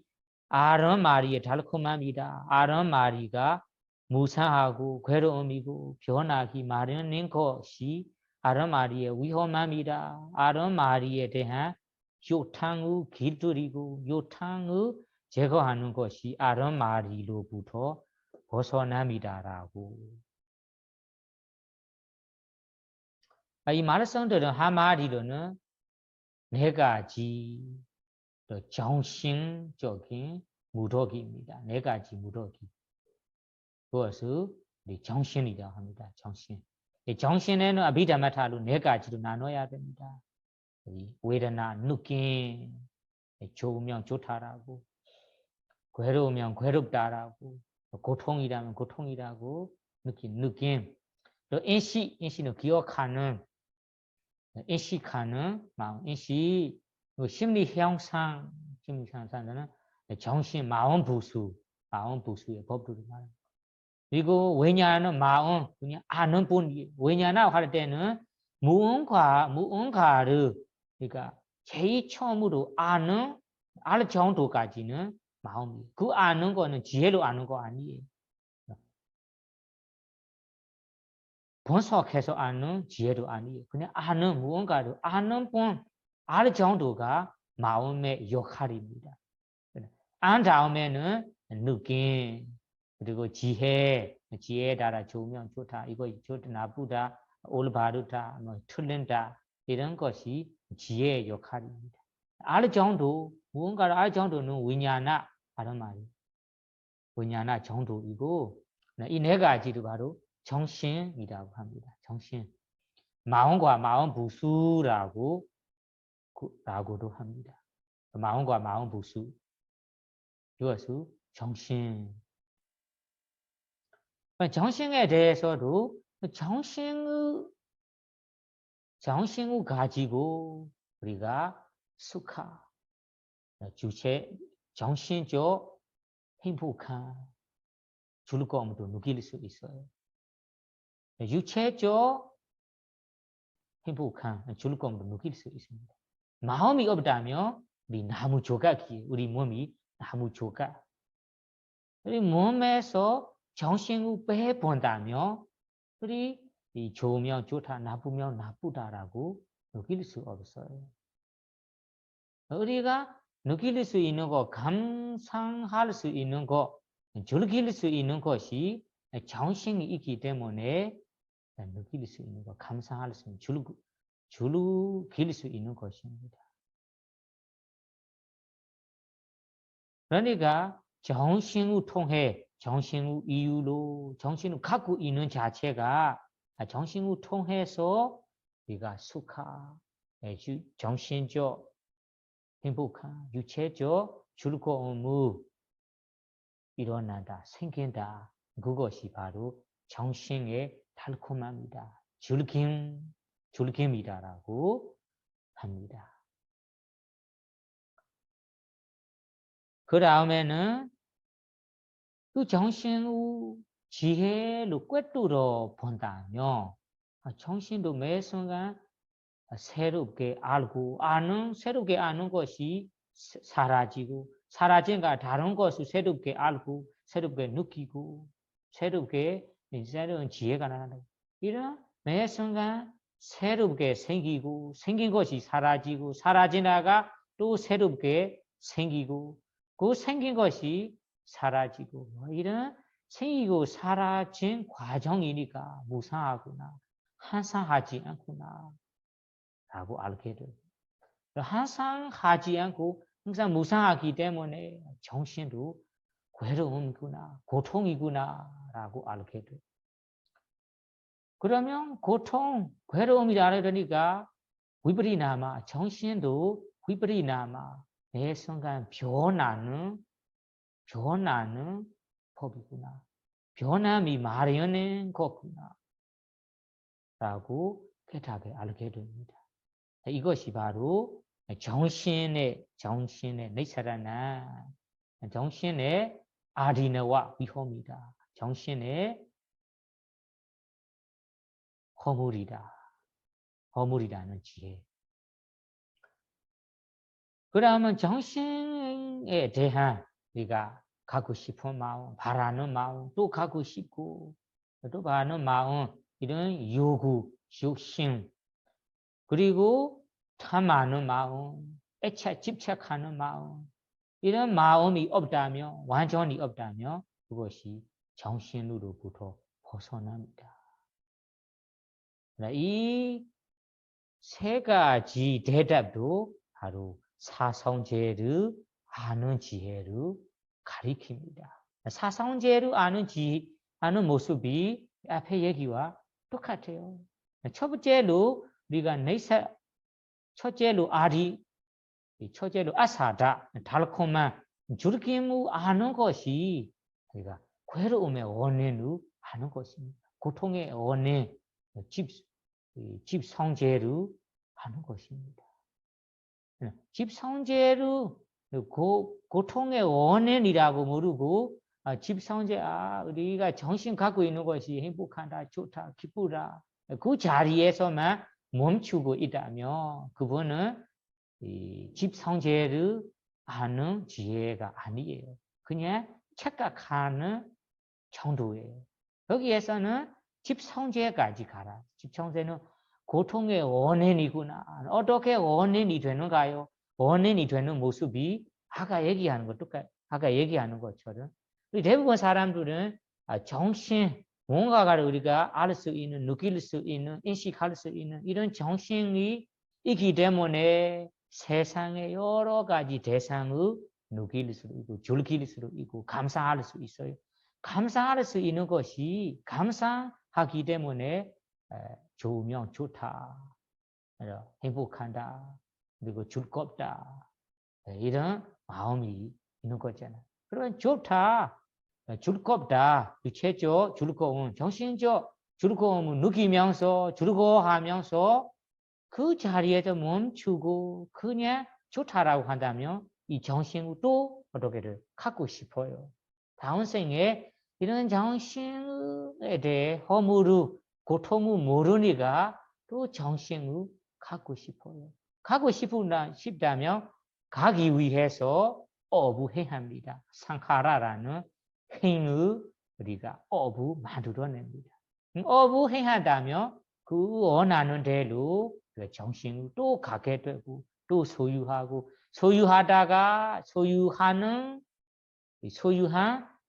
아름마리의 달콤함이다. 아름마리가 무상하고 괴로움이고 변하기 마련인 것이 아름마리의 위험함이다. 아름마리에 대한 요탕의 길들이고 요탕의 제거하는 것이 아름마리로부터 벗어남이다라고. 이 말씀들은 한마디로는 네 가지 정신적인 무더기입니다. 네 가지 무더기. 그것을 정신이라고 합니다. 정신. 정신에는 아비다마타로 네 가지로 나눠야 됩니다. 웨다나, 느낌, 좋으면 좋다라고, 괴로우면 괴롭다라고, 고통이라면 고통이라고, 느낌. 또 인식은 기억하는, 인식하는 마음, 인식, 심리 형상, 심리 형상은 정신, 마음 부수의 법들을 말합니다. 그리고 왜냐하는 마음, 그냥 아는 뿐이에요. 왜냐나 할 때는 무언가를, 그러니까 제일 처음으로 알 정도까지는 마음이에요. 그 아는 거는 지혜로 아는 거 아니에요. 분석해서 아는 지혜도 아니에요. 그냥 무언가를 아는 뿐, 알 정도가 마음의 역할입니다. 안 다음에는 느낌, 그리고 지혜에 따라 좋으면 좋다, 이거 좋다, 나쁘다, 올바르다, 뭐 틀린다, 이런 것이 지혜의 역할입니다. 알 정도, 무언가를 알 정도는 위냐나 하는 말이에요. 위냐나 정도이고, 이 네 가지도 바로 정신이라고 합니다. 정신. 마음과 마음 부수라고도 합니다. 마음과 마음 부수. 이것을 정신. 정신에 대해서도 정신을 가지고 우리가 수카, 주체, 정신적 행복한 즐거움도 느낄 수 있어요. 육체적 행복한 즐거움도 느낄 수 있습니다. 마음이 없다면 우리 나무 조각이에요. 우리 몸이 나무 조각. 우리 몸에서 정신을 빼본다면 우리 좋으면 좋다, 나쁘면 나쁘다라고 느낄 수 없어요. 우리가 느낄 수 있는 것, 감상할 수 있는 것, 즐길 수 있는 것이 정신이 있기 때문에 느낄 수 있는 것, 감상할 수 있는, 즐길 수 있는 것입니다. 그러니까 정신을 통해, 정신의 이유로, 정신을 갖고 있는 자체가 정신을 통해서 우리가 수카, 정신적 행복한, 유체적 즐거움을 일어난다, 생긴다. 그것이 바로 정신의 달콤함이다. 즐김이다라고 합니다. 그 다음에는 그 정신의 지혜로 꿰뚫어 본다면 정신도 매 순간 새롭게 알고 새롭게 아는 것이 사라지고 사라진가 다른 것을 새롭게 알고 새롭게 느끼고 새롭게 새로운 지혜가 나간다. 이런 매 순간 새롭게 생기고 생긴 것이 사라지고 사라지다가 또 새롭게 생기고 그 생긴 것이 사라지고 이런 생기고 사라진 과정이니까 무상하구나 한산하지 않구나 라고 알게 돼요. 항상 하지 않고 항상 무상하기 때문에 정신도 괴로움이구나 고통이구나 라고 알게 돼요. 그러면 고통, 괴로움이라 그러니까 위브리나마 정신도 위브리나마 매 순간 변하는 법이구나. 변함이 마련인 거구나 라고 깨닫게 알게 됩니다. 이것이 바로 정신의 내사라나 정신의 아리나와 위험이다. 정신의 허물이라는 지혜. 그러면 정신에 대한 우리가 갖고 싶은 마음, 바라는 마음, 또 갖고 싶고 또 바라는 마음, 이런 요구, 욕심, 그리고 탐하는 마음, 집착하는 마음, 이런 마음이 없다면, 완전히 없다면 그것이 정신으로부터 벗어납니다. 이 세 가지 대답도 바로 사성제를 아는 지혜를 가리킵니다. 사성제를 아는 모습이 앞에 얘기와 똑같아요. 첫 번째로 우리가 첫째로 첫째로 아사다, 달콤한 즐김을 아는 것이 우리가 괴로움의 원인을 아는 것입니다. 고통의 원인, 집성제를 아는 것입니다. 집성제를 고통의 원인이라고 모르고 집성제 우리가 정신 갖고 있는 것이 행복하다, 좋다, 기쁘다 그 자리에서만 멈추고 있다면 그분은 집성제를 아는 지혜가 아니에요. 그냥 착각하는 정도예요. 여기에서는 집성제까지 가라. 집성제는 고통의 원인이구나. 어떻게 원인이 되는가요? 원인이 되는 모습이 아까 얘기하는 것처럼 대부분 사람들은 정신 뭔가를 우리가 알 수 있는, 느낄 수 있는, 인식할 수 있는 이런 정신이 있기 때문에 세상의 여러 가지 대상을 느낄 수 있고 즐길 수 있고 감상할 수 있어요. 감상할 수 있는 것이 감상하기 때문에 좋으면 좋다, 행복한다, 그리고 즐겁다 이런 마음이 있는 거잖아요. 그러면 좋다, 즐겁다, 유체적 즐거움, 정신적 즐거움을 느끼면서 즐거워하면서 그 자리에서 멈추고 그냥 좋다라고 한다면 이 정신을 또 어떻게를 갖고 싶어요. 다음 생에 이런 정신에 대해 허물을 고통을 모르니까 또 정신을 갖고 싶어요. 갖고 싶다면 가기 위해서 업을 합니다. 상카라라는 행을 우리가 업을 만들어냅니다. 업을 행한다면 그 원하는 대로 정신을 또 갖게 되고 또 소유하고 소유한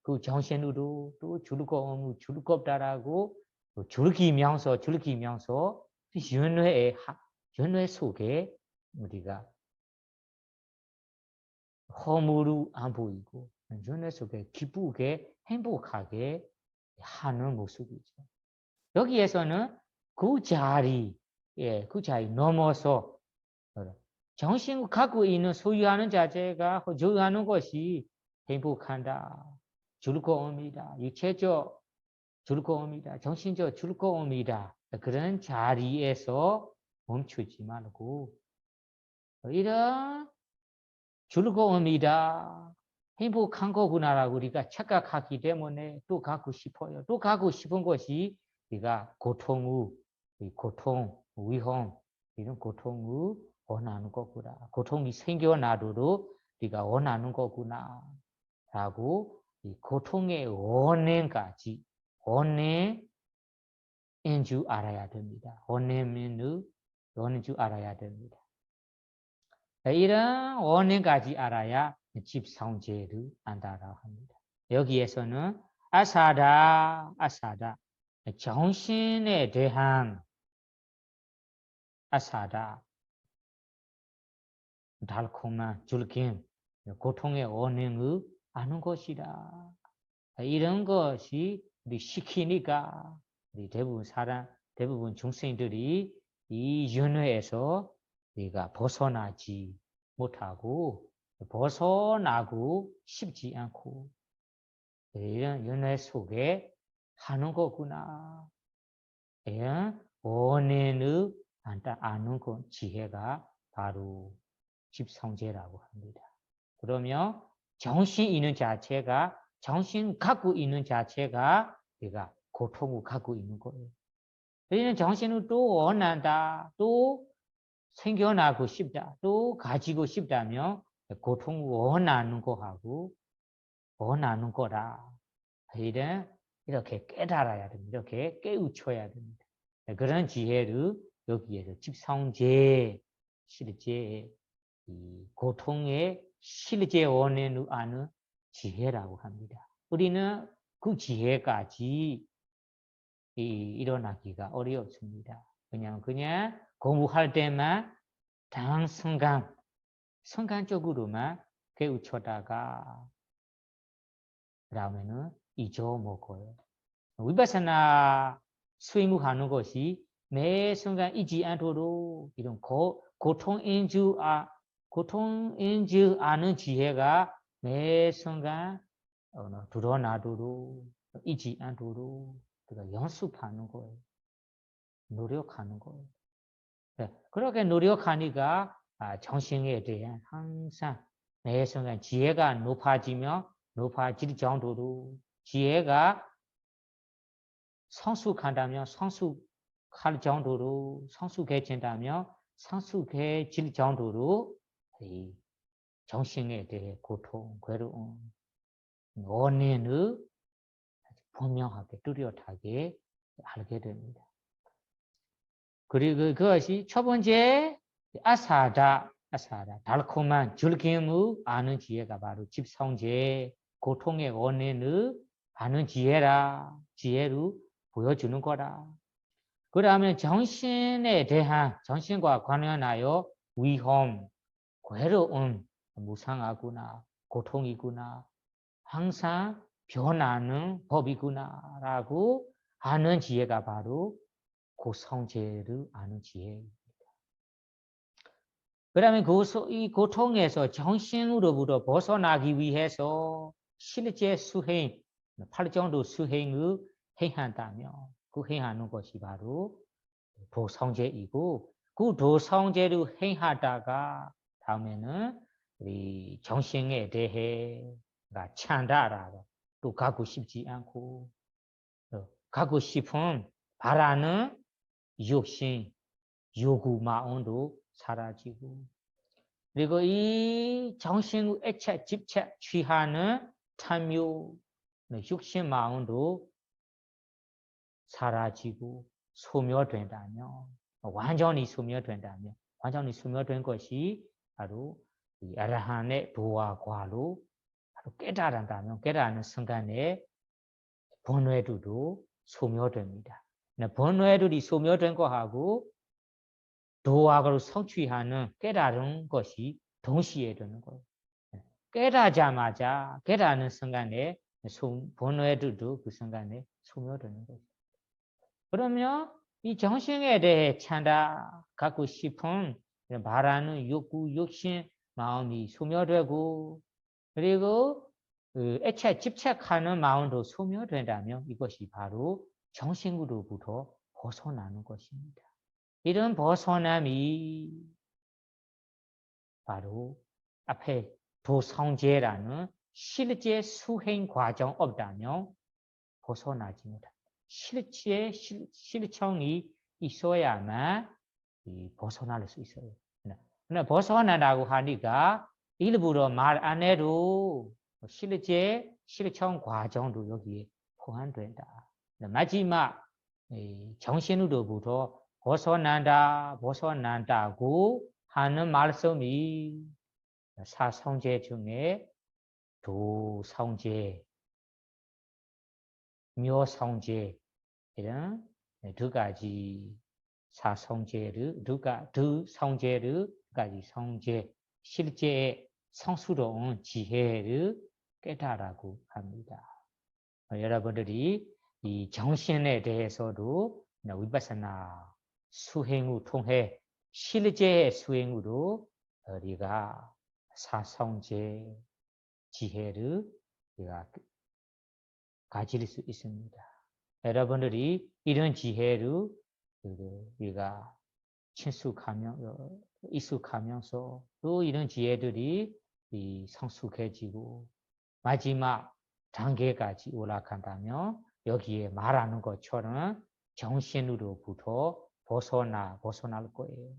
그 정신으로 또 즐겁다라고 즐기면서 윤회 속에 우리가 허물을 안 보이고 윤회 속에 기쁘게 행복하게 하는 모습이죠. 여기에서는 그 자리 넘어서 정신을 갖고 있는 소유하는 자체가 소유하는 것이 행복한다, 즐거움이다, 유체적 즐거움이다, 정신적 즐거움이다. 그런 자리에서 멈추지 말고 이런 즐거움이다, 행복한 거구나라고 우리가 착각하기 때문에 또 갖고 싶어요. 또 갖고 싶은 것이 우리가 고통, 위험, 이런 고통을 원하는 거구나. 고통이 생겨나도록 우리가 원하는 거구나. 라고 이 고통의 원인까지, 원인인 줄 알아야 됩니다. 원인은 줄 알아야 됩니다. 이런 원인까지 알아야 집성제를 안다라고 합니다. 여기에서는 아사다, 정신에 대한 아사다, 달콤한 즐김, 고통의 원인을 아는 것이다. 이런 것이 우리 시키니까 우리 대부분 중생들이 이 윤회에서 우리가 벗어나지 못하고 벗어나고 싶지 않고 이런 윤회 속에 하는 거구나. 이런 원인을 아는 그 지혜가 바로 집성제라고 합니다. 그러면 정신 있는 자체가 정신 갖고 있는 자체가 우리가 고통을 갖고 있는 거예요. 우리는 정신을 또 원한다, 또 생겨나고 싶다, 또 가지고 싶다면 고통을 원하는 거하고 원하는 거라. 이렇게 깨달아야 됩니다. 이렇게 깨우쳐야 됩니다. 그런 지혜를 여기에서 집성제, 실제 이 고통의 실제 원인을 아는 지혜라고 합니다. 우리는 그 지혜까지 일어나기가 어렵습니다. 그냥 공부할 때만 당 순간적으로만 깨우쳐다가 그다음에는 잊어먹어요. 위파사나 수행하는 것이 매 순간 잊지 않도록 이런 고통인 줄 아는 지혜가 매 순간 드러나도록 잊지 않도록 우리가 연습하는 거예요. 노력하는 거예요. 네, 그렇게 노력하니까 정신에 대한 항상 매 순간 지혜가 높아질 정도로 지혜가 성숙한다면 성숙할 정도로 성숙해진다면 성숙해질 정도로 이 정신에 대해 고통, 괴로움, 원인을 분명하게 뚜렷하게 알게 됩니다. 그리고 그것이 첫 번째 아사다, 달콤한 즐김을 아는 지혜가 바로 집성제, 고통의 원인을 아는 지혜를 보여주는 거라. 그 다음에 정신과 관련하여 위험, 괴로움, 무상하구나, 고통이구나, 항상 변하는 법이구나 라고 아는 지혜가 바로 고성제를 아는 지혜입니다. 그 다음에 이 고통에서 정신으로부터 벗어나기 위해서 실제 수행, 8정도 수행을 행한다면 그 행하는 것이 바로 도성제이고 그 도성제를 행하다가 다음에는 우리 정신에 대해가 찬다라고 또 가고 싶지 않고 가고 싶은 바라는 욕심, 요구 마음도 사라지고 그리고 이 정신 애착, 집착, 취하는 탐욕, 욕심 마음도 사라지고 소멸된다면 완전히 소멸된 것이 바로 이 아라한의 도화과로 바로 깨달은 순간에 번뇌들도 소멸됩니다. 번뇌들이 소멸된 것하고 도화를 성취하는 깨달은 것이 동시에 되는 거예요. 깨닫는 순간에 번뇌들도 그 순간에 소멸되는 거죠. 그러면 이 정신에 대해 갖고 싶은 바라는 욕구, 욕심, 마음이 소멸되고 그리고 애착, 집착하는 마음도 소멸된다면 이것이 바로 정신으로부터 벗어나는 것입니다. 이런 벗어남이 바로 앞에 도성제라는 실제 수행 과정 없다면 벗어나지 못합니다. 실제 실천이 있어야만 벗어날 수 있어요. 근데 벗어나라고 하니까 일부러 말 안 해도 실제 실천 과정도 여기에 포함된다. 마지막 정신으로부터 벗어난다고 하는 말씀이 사성제 중에 도성제, 묘성제 이런 두 가지 사성제를 두 성제를까지 성제 실제의 성스러운 지혜를 깨달으라고 합니다. 여러분들이 이 정신에 대해서도 위파사나 수행을 통해 실제의 수행으로 우리가 사성제 지혜를 우리가 가질 수 있습니다. 여러분들이 이런 지혜를 우리가 익숙하면서 또 이런 지혜들이 성숙해지고 마지막 단계까지 올라간다면 여기에 말하는 것처럼 정신으로부터 벗어날 거예요.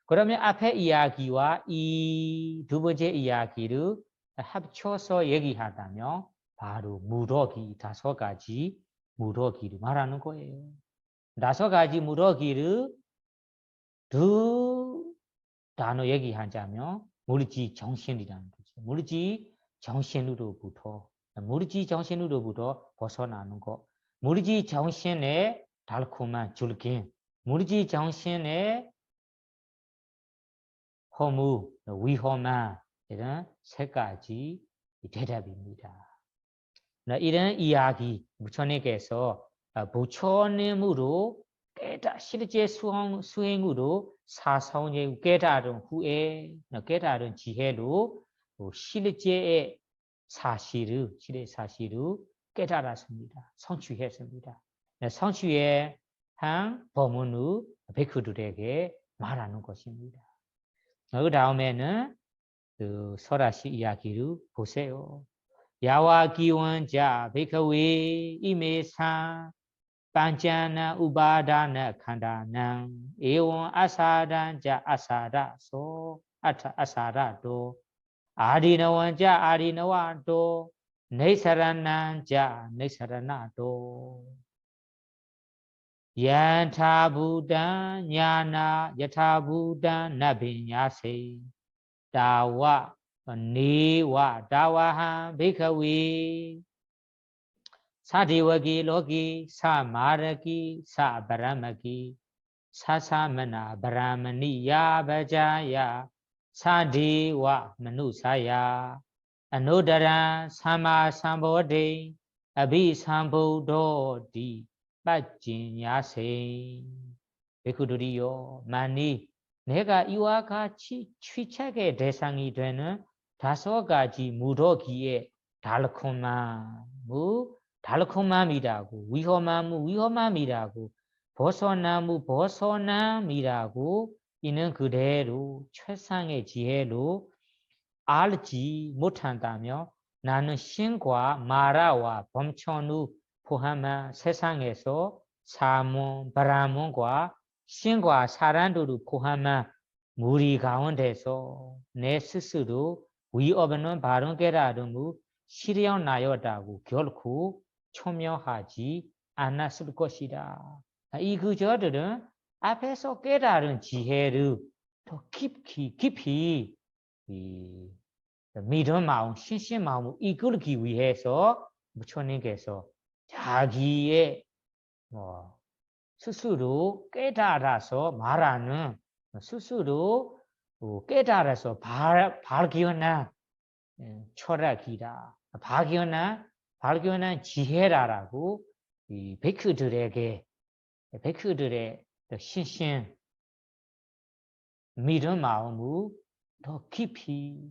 그러면 앞에 이야기와 이 두 번째 이야기를 합쳐서 얘기하다면 바로 무더기 5가지 무더기를 말하는 거예요. 5가지 무더기를 두 단어 얘기하자면 물지 정신이라는 거죠. 물지 정신으로부터 벗어나는 것. 물지 정신의 달콤한 즐김, 물지 정신의 허무, 위험한 이런 3가지 대답입니다. 이런 이야기 부처님께서 부처님으로 실제 수행으로 사성제 깨달은 후에 깨달은 지혜로 실제의 사실을 깨달았습니다. 성취했습니다. 성취의 한 법문을 베크들에게 말하는 것입니다. 그 다음에는 그 설아시 이야기를 보세요. 야와기원자 베크웨 이메사 반자나 우바다나 칸다나 에원 아사단자 아사다소 아사다도 아리나원자 아리나와도 네사라난자 네사라나도 yantabuddha nyana yatabuddha nabinyase dawa newa dawaha bhikkhave sadevaki loki samaraki sabaramaki sasamana baramaniya bhajaya sadewa manusaya anodara sama sambodhe abhisambodhoti 빠진야세 베쿠들이요 만일 내가 이와 같이 취책의 대상이 되는 5가지 무더기의 달콤함이라고 위험함이라고 벗어남이라고 이는 그대로 최상의 지혜로 알지 못한다며 나는 신과 마라와 범천우 포함한 세상에서 사문, 바라문과 신과 사람들을 포함한 무리 가운데서 내 스스로 위협하는 바른 깨달음을 실현하였다고 결코 초명하지 않았을 것이다. 이 구절들은 앞에서 깨달은 지혜를 더 깊이 믿음 마음, 신신 마음을 이끌기 위해서 부처님께서 자기의 스스로 깨달아서 말하는 스스로 깨달아서 발견한 철학이다. 발견한 지혜라고 이 베크들의 신신 믿음 마음을 더 깊이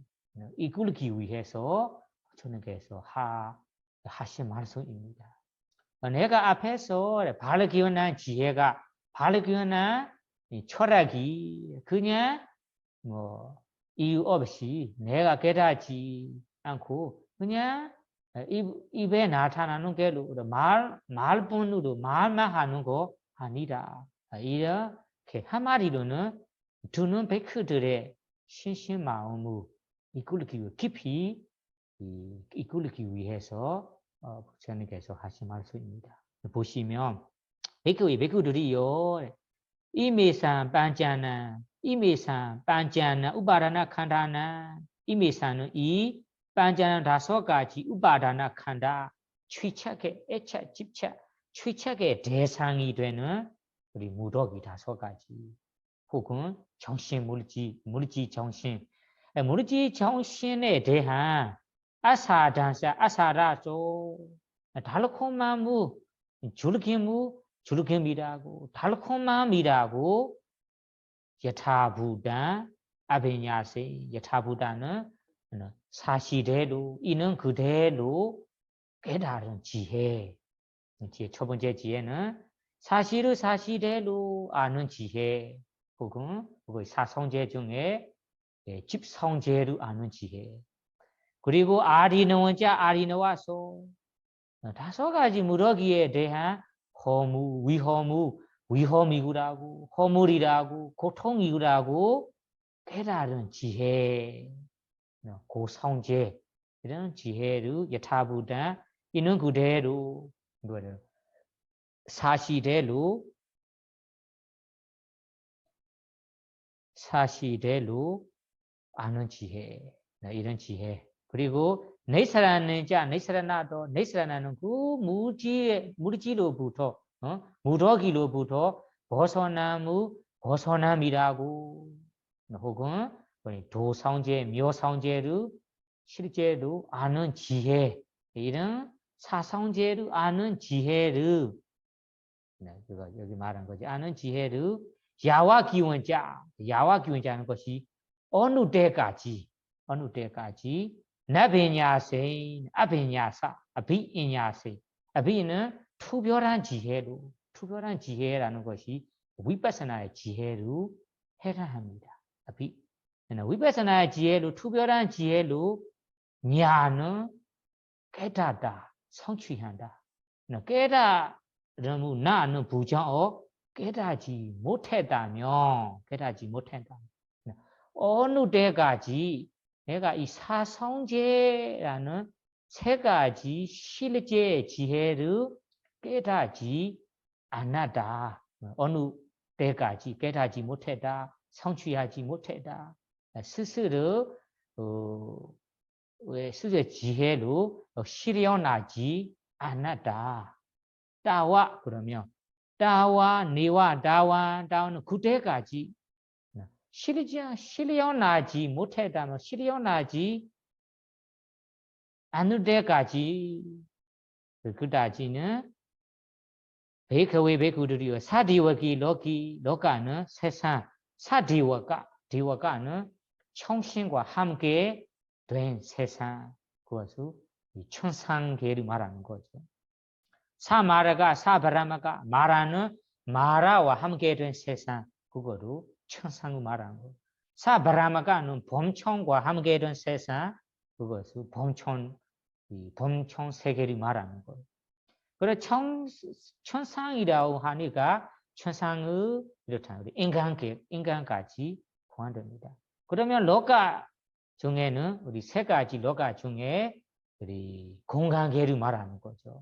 이끌기 위해서 부처님께서 하신 말씀입니다. 내가 앞에서 발견한 지혜가 발견한 철학이 그냥 이유 없이 내가 깨닫지 않고 그냥 입에 나타나는 게로 말뿐으로 말만 하는 거 아니다. 이렇게 한마디로는 두는 백크들의 신신 마음을 이끌기 깊이 이끌기 위해서 부처님께서 하신 말씀입니다. 보시면 백크들이요 이메산 반자나 이메산 반자나 우바다나 칸다나 이메산은 이 반자나 다섯 가지 우바다나 칸다 취착의 애착 집착 취착의 대상이 되는 우리 무덕이 다섯 가지 혹은 정신 물질 정신 물질 정신에 대한 아사단사 아사라죠 달콤함무 줄기무 줄기미라고 달콤함이라고 여타부단 아베냐세 여타부단은 사실대로 이는 그대로 깨달은 지혜 첫 번째 지혜는 사실을 사실대로 아는 지혜 혹은 사성제 중에 집성제로 아는 지혜 그리고 아리너원 자 아리너와서 다섯 가지 무더기에 대한 허무, 위허무, 위험이구라고, 허물이라고, 고통이구라고 깨달은 지혜, 고성제 이런 지혜를 여타부단 있는 그대로 사실대로 아는 지혜, 이런 지혜. 그리고 내사라는 자, 내사라나도 내사라나는 그 무지로부터 무더기로부터 벗어남이라고 혹은 도성제, 묘성제를 실제로 아는 지혜 이런 사성제를 아는 지혜를 여기 말한 거지 아는 지혜를 야와기원자는 것이 어느 때까지 나베냐세 아베냐사 아비인야세 아비는 투별한 지혜라는 것이 위파사나의 지혜로 해당합니다. 아비 위파사나의 지혜로 투별한 지혜로 냐는 깨닫다 성취한다. 깨달음은 나는 부정어 깨닫지 못했다면 어느 때까지 내가 이 사성제라는 세 가지 실제 지혜를 깨닫지 않았다. 어느 때까지 깨닫지 못했다. 성취하지 못했다. 스스로 스스로 지혜로 실현하지 않았다. 따와 그러면 따와 니와 다와는 그때까지 실현하지 못했다면 실현하지 않을 때까지 그다지는 베이커웨 베이커들이요 사디워기 로가는 세상 디워가는 청신과 함께 된 세상 그것을 천상계를 말하는 거죠. 사마라가 사바라마가 말하는 마라와 함께 된 세상 그거로 천상을 말하는 거예요. 사바라마가는 범천과 함께 된 세상 그것을 범천 세계를 말하는 거예요. 그래 천상이라고 하니까 천상의 이렇다 우리 인간까지 포함됩니다. 그러면 로가 중에는 우리 세 가지 로가 중에 우리 공간계를 말하는 거죠.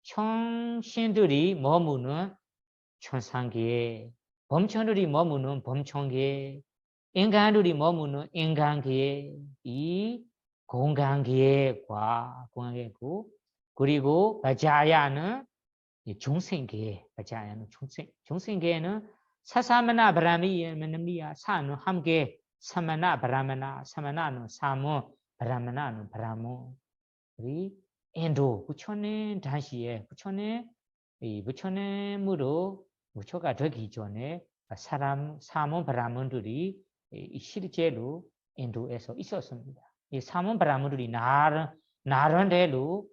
천신들이 머무는 천상계, 범천들이 머무는 범천계, 인간들이 머무는 인간계, 이 공간계고 그리고 바자야는 중생계, 중생계는 사사마나 바라미야 사는 함께 사마나 바라마나 사마나는 사무 바라마나는 바라무 우리 인도 부처님 당시에 부처님으로 부처가 되기 전에 사문 바라문들이 실제로 인도에서 있었습니다. 이 사문 바라문들이 나름대로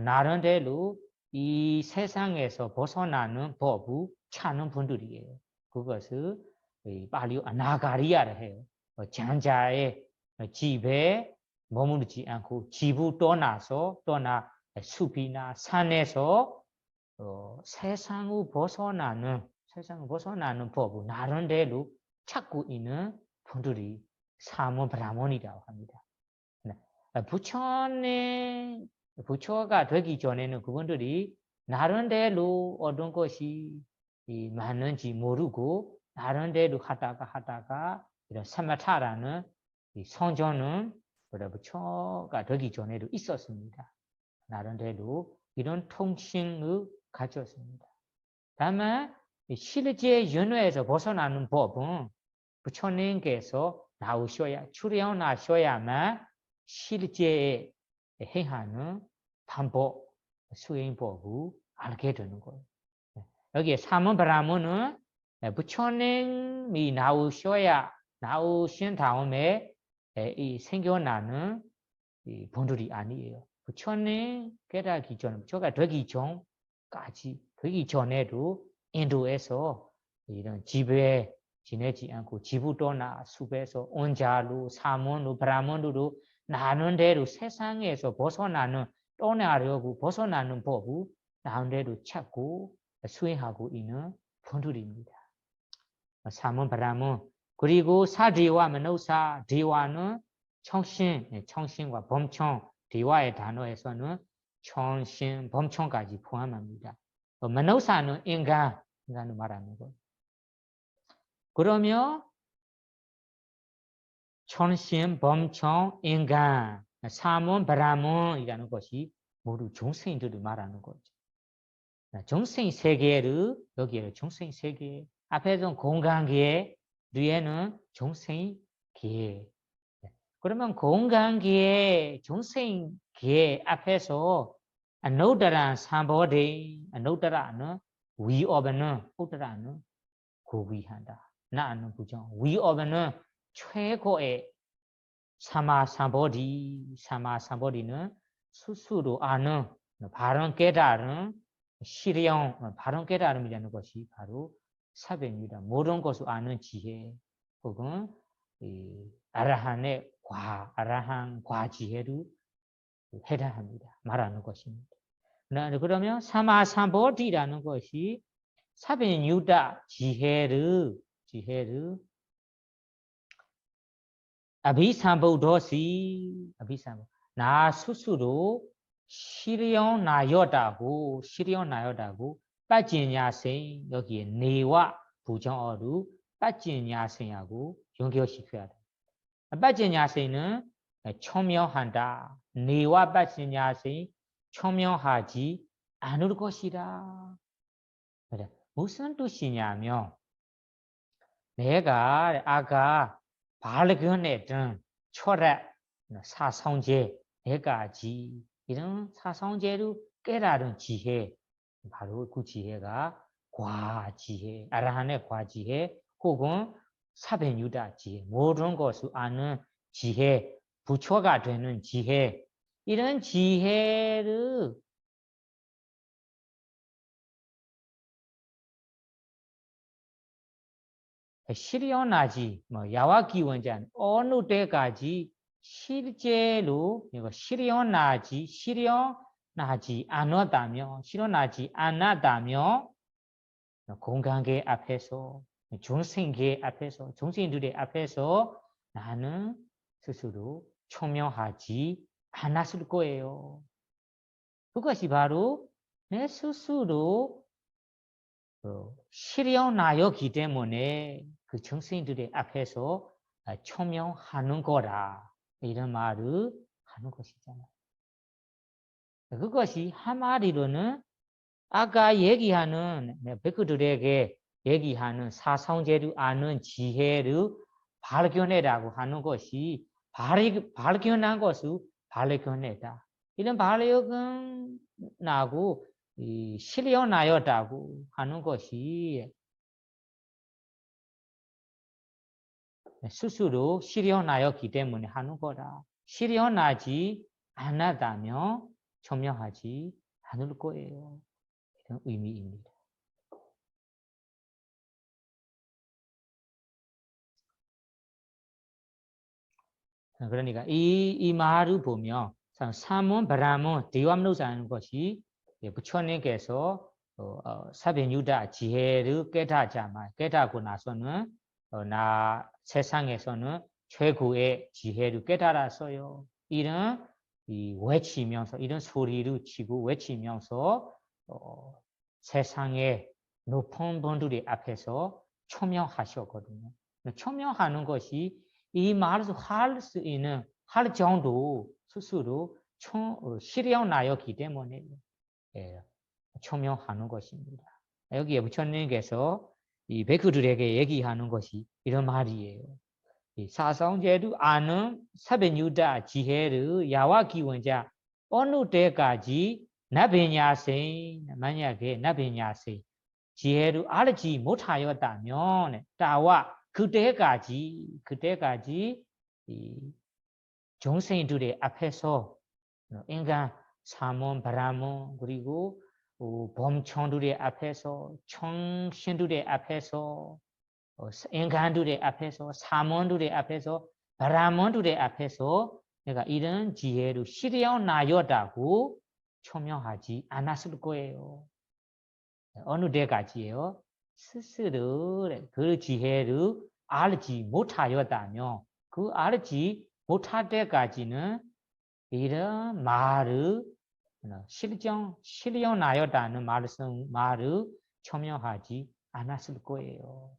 나름대로 이 세상에서 벗어나는 법을 찾는 분들이에요. 그것을 빨리 아나가리야를 해요. 장자의 집에 머무르지 않고 집을 떠나 숲이나 산에서 세상을 벗어나는 법을 나름대로 찾고 있는 분들이 사문 브라몬이라고 합니다. 부처가 되기 전에는 그분들이 나름대로 어떤 것이 맞는지 모르고 나름대로 하다가 이런 사마타라는 성전은 부처가 되기 전에도 있었습니다. 나름대로 이런 통칭을 가졌습니다. 다만 실제 윤회에서 벗어나는 법은 부처님께서 출연하셔야만 실제 행하는 방법, 수행법을 알게 되는 거예요. 여기에 사문바라문은 부처님이 나오신 다음에 이 생겨나는 이 분들이 아니에요. 부처님 깨닫기 전, 부처가 되기 전에도 인도에서 이런 집에 지내지 않고 집을 떠나 숲에서 온자로 사문으로 브라문으로 나는 대로 세상에서 떠나려고 벗어나는 법을 나는 대로 찾고 수행하고 있는 분들입니다. 사문 브라문 그리고 사디와 만우사 디와는 청신과 범청 디와의 단어에서는 청신, 범청까지 포함합니다. 만우사는 인간을 말하는 거예요. 그러면 천신, 범청, 인간, 사문, 브라문이라는 것이 모두 중생들을 말하는 거죠. 중생 세계를 여기에 중생 세계 앞에서는 공간계 뒤에는 중생 계. 그러면 공간계 중생계 앞에서 아누다란 삼보대 아누다라는 위업에는 우다라는 고귀한다. 나는 부정 위업에는 최고의 사마삼보디는 스스로 아는 바른 깨달음 바른 깨달음이라는 것이 바로 사배입니다. 모든 것을 아는 지혜 혹은 아라한 과지혜를 해당합니다. 말하는 것입니다. 그러면 사마삼보디라는 것이 사배유다 지혜를 아비삼보도시 나 스스로 실현하였다고 빠지냐생 여기에 내와 부정어로 빠지냐생하고 연결시켜야 돼. 빠지냐생은 초명한다. 내와 빠지냐생 초명하지 않을 것이라. 무슨 뜻이냐면 내가 아까 발견했던 철학, 사성제, 네가지 이런 사성제로 깨달은 지혜 바로 그 지혜가 과지혜, 아라한의 과지혜 혹은 사변유다 지혜 모든 것을 아는 지혜, 부처가 되는 지혜 이런 지혜를 실현하지 야와기원자는 어느 때까지 실제로 실현하지 않았다며 공간계 앞에서 중생계 앞에서 중생들의 앞에서 나는 스스로 청명하지 않았을 거예요. 그것이 바로 내 스스로 실현하였기 때문에 그 중생들의 앞에서 초명하는 거라 이런 말을 하는 것이잖아요. 그것이 한마디로는 아까 얘기하는 백그들에게 얘기하는 사성제를 아는 지혜를 발견해라고 하는 것이 발견한 것을 발견했다. 이런 발견하고 실현하였다고 하는 것이 스스로 실현하였기 때문에 하는 거라. 실현하지 않았다면 청명하지 않을 거예요. 이런 의미입니다. 그러니까 이 말을 보면 삼원 바람원 대화문사하는 것이 부처님께서 사변유다 지혜를 깨닫고 나서는 나 세상에서는 최고의 지혜를 깨달았어요. 이런 외치면서 이런 소리를 치고 외치면서 세상의 높은 분들이 앞에서 초명하셨거든요. 초명하는 것이 이 말을 할 수 있는 할 정도 스스로 실현하였기 때문에 초명하는 것입니다. 여기에 부처님께서 이 백그들에게 얘기하는 것이 이런 말이에요. 사성제도 아는 사변유다 지혜를 야와 기원자 어느 때까지 나베냐세 만약에 나베냐세 지혜를 알지 못하였다면 따와 그때까지 이 정생들의 앞에서 인간 삼원 바람원 그리고 범청들의 앞에서 청신들의 앞에서 인간들의 앞에서 삼원들의 앞에서 바람원들의 앞에서 내가 이런 지혜를 실현하였다고 초명하지 않았을 거예요. 어느 때까지예요? 스스로 그 지혜를 알지 못하였다면 그 알지 못할 때까지는 이런 말을 실현하였다는 말을 초명하지 않았을 거예요.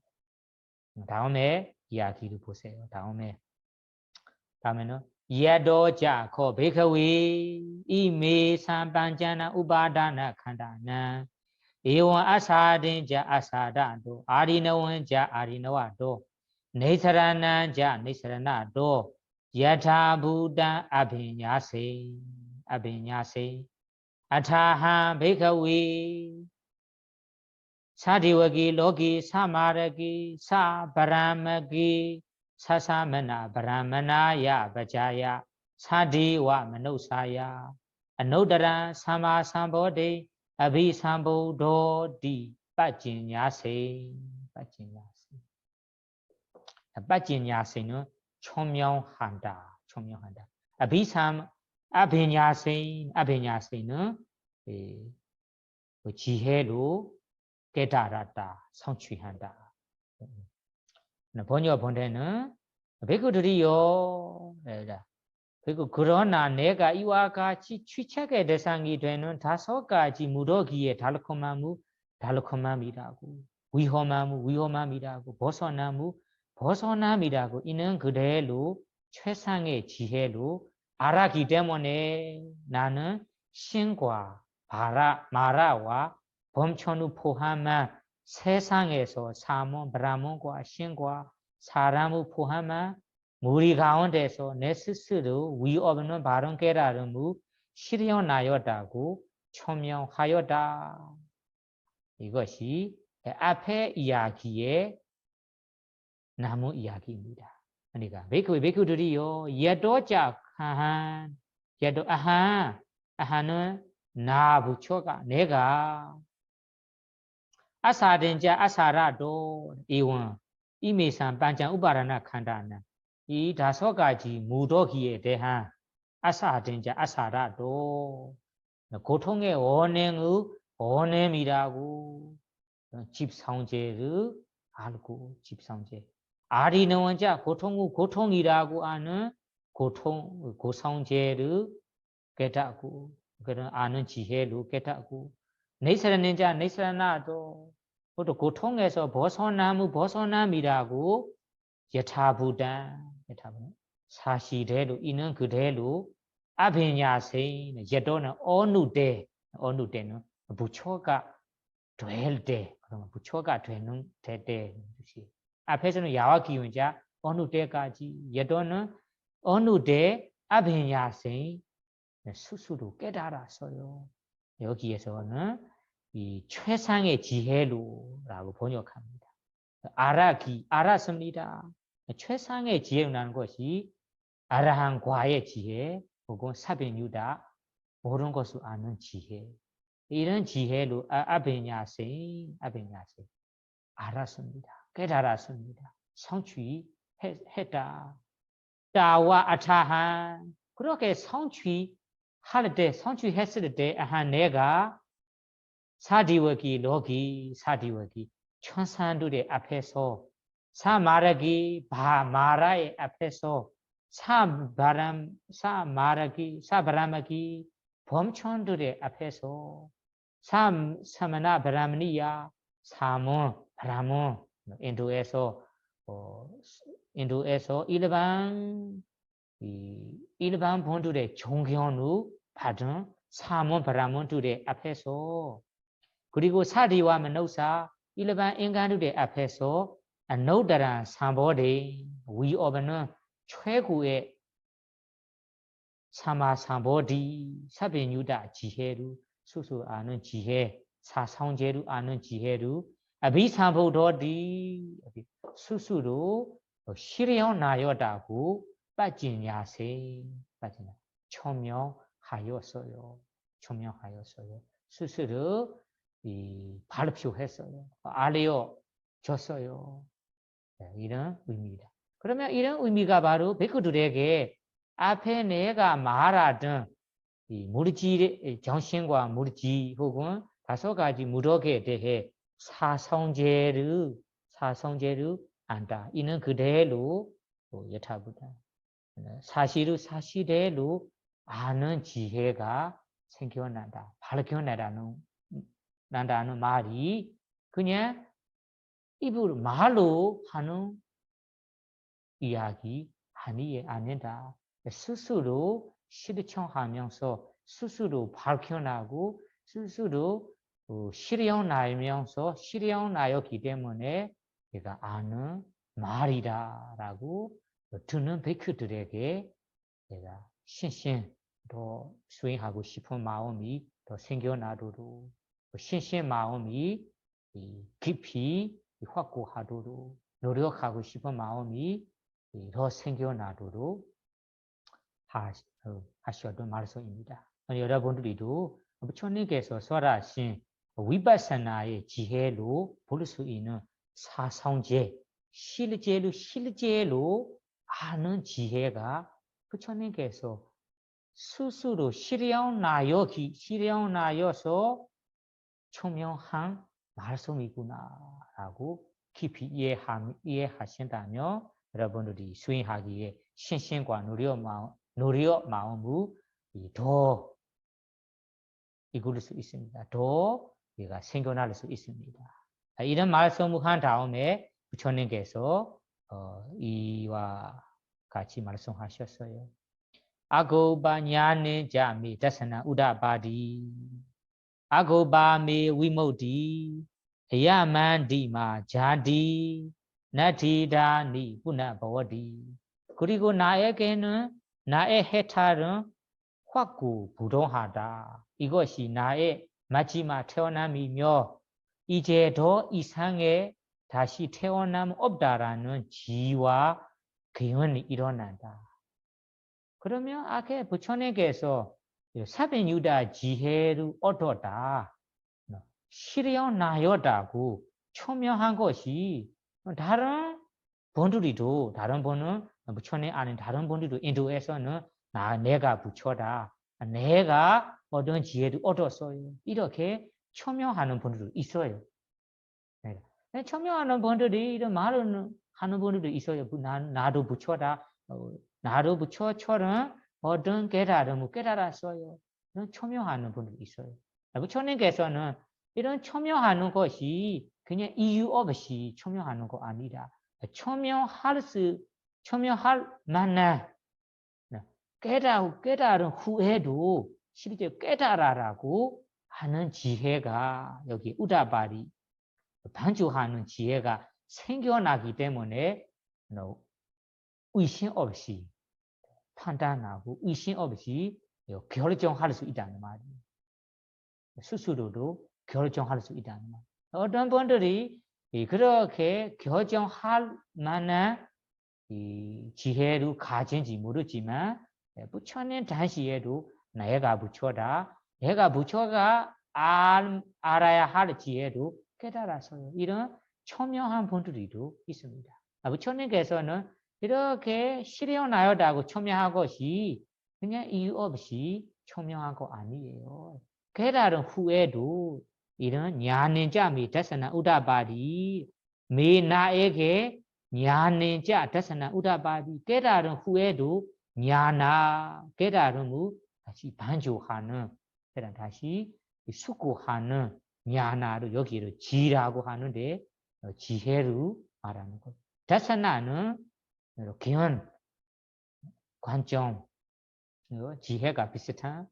다음에 이야기를 보세요. 다음에는 예도자 코 베크웨 이메 삼반자나 우바다나 칸다나 에원 아사딘자 아사다도 아리너원자 아리너와도 네사라난자 네사라나도 야타부다 아비냐세 아타하 베크웨 사디워기 로기 사마르기 사바라마기 사사마나 바라마나야 바자야 사디와 마누사야 아노드라 사마삼보데 아비삼보도디 빠진야세 빠진야세는 총명한다 아비냐세는 지혜로 깨달았다, 성취한다. 번역 본데는 베구들이요. 그리고 그러나 내가 이와 같이 취착의 대상이 되는 5가지 무더기의 달콤함이라고 위험함이라고 벗어남이라고 이는 그대로 최상의 지혜로 알았기 때문에 나는 신과 마라와 범천우 포함한 세상에서 삼원, 브라몬과 신과 사람을 포함한 무리 가운데서 내 스스로 위 없는 바른 깨달음을 실현하였다고 초명하였다. 이것이 앞의 이야기의 나무 이야기입니다. 그러니까 베크들이요 예도자 아하는 나 부처가 내가 아사든자 아사라도 이원 이미산 반장 우바라나 칸다나 이 5가지 무더기에 대한 아사든자 아사라도 고통의 원행이라고 집성제를 알고 집성제 아리는 자 고통이라고 하는 고성제를 깨닫고 그런 아는 지혜를 깨닫고 네사라는 자 네사라나도 또 고통에서 벗어남이라고 여타부단 사실대로 이는 그대로 아비냐세 여도는 어느 때는 부처가 될 때 그러면 부처가 되는 때 앞에서는 야와 기운자 어느 때까지 여도는 어느 때 아비냐세 스스로 깨달았어요. 여기에서는 이 최상의 지혜로라고 번역합니다. 알았습니다. 최상의 지혜라는 것이 아라한과의 지혜 혹은 사변유다 모르는 것을 아는 지혜 이런 지혜로 아베냐세 알았습니다. 깨달았습니다. 성취했다. 따와 아차한 그렇게 성취 할 때 성취했을 때 아한 내가 사디워기 로기 사디워기 천산들의 앞에서 사마라기 바마라의 앞에서 사바라마기 범천들의 앞에서 사마나 바라마니야 사몬 바라몬 인도에서 인도에서 일반 본들의 존경을 받은 사몬 바라몬들의 앞에서 그리고 사리와 만우사 일반 인간들의 앞에서 아노다란 삼보대 위어버는 최고의 사마 삼보디 사변유다 지혜루 수수 아는 지혜 사성제루 아는 지혜루 아비삼보도디 수수로 시리온 나요다고 빠지냐세 빠지냐 초명하였어요 초명하였어요 스스로 발표했어요. 알려 줬어요. 이런 의미입니다. 그러면 이런 의미가 바로 백구들에게 앞에 내가 말하던 이 무르지 정신과 무르지 혹은 다섯 가지 무력에 대해 사성제를 안다. 이는 그대로 여타보다 사실대로 아는 지혜가 생겨난다. 난다는 말이 그냥 입으로 말로 하는 이야기 아니다. 스스로 실천하면서 스스로 밝혀나고 스스로 실현하였기 때문에 내가 아는 말이다라고 듣는 베큐들에게 내가 신신 더 수행하고 싶은 마음이 더 생겨나도록 신신 마음이 깊이 확고하도록 노력하고 싶은 마음이 더 생겨나도록 하셨던 말씀입니다. 여러분들도 부처님께서 설하신 위파사나의 지혜로 볼 수 있는 사성제, 실제로 아는 지혜가 부처님께서 스스로 실현하여서 총명한 말씀이구나라고 깊이 이해하신다면 여러분들이 수행하기에 신신과 노력 마음을 더 이끌 수 있습니다. 더 얘가 생겨날 수 있습니다. 이런 말씀을 한 다음에 부처님께서 이와 같이 말씀하셨어요. 아고바냐네 자미 다스나 우다바디 아고바메 위모디 야만디마 자디 나디다니 puna바워디 그리고 나에게는 나의 해탈은 확고 부동하다. 이것이 나의 마지막 태어남이며 이제 더 이상의 다시 태어남 없다라는 지와 기운이 일어난다. 그러면 아까 부처님께서 사변유다 지혜를 얻었다. 실현하였다고 초명한 것이 다른 분은 부처님 아닌 다른 분들도 인도에서는 내가 부처다. 내가 어떤 지혜를 얻었어요. 이렇게 초명하는 분들도 있어요. 초명하는 분들이 이런 말을 하는 분들도 있어요. 나도 부처다. 나도 부처처럼 어떤 깨달음을 깨달았어요. 이런 초명하는 분들도 있어요. 부처님께서는 이런 초명하는 것이 그냥 이유 없이 초명하는 거 아니라 초명할 만한 깨달은 후에도 실제 깨달아라고 하는 지혜가 여기 우다바리 반주하는 지혜가 생겨나기 때문에 의심 없이 판단하고 의심 없이 결정할 수 있다는 말이에요. 스스로도 결정할 수 있다는 말. 어떤 분들이 그렇게 결정할 만한 지혜를 가진지 모르지만 부처님 당시에도 내가 부처다. 내가 부처가 알아야 할 지혜도 깨달았어요. 이런 초명한 분들도 있습니다. 부처님께서는 이렇게 실현하였다고 초명한 것이 그냥 이유 없이 초명한 거 아니에요. 깨달은 후에도 이런 ඥා닌자미 다스나 우다바디 메나에게 ඥා닌자 다스나 우다바디 깨달은 후에도 ඥා나 깨달음을 다시 반조하는 그런 다시 숙고하는 ඥා나로 여기를 지라고 하는데 지혜로 말하는 것. 다스나는 기원 관점 지혜가 비슷한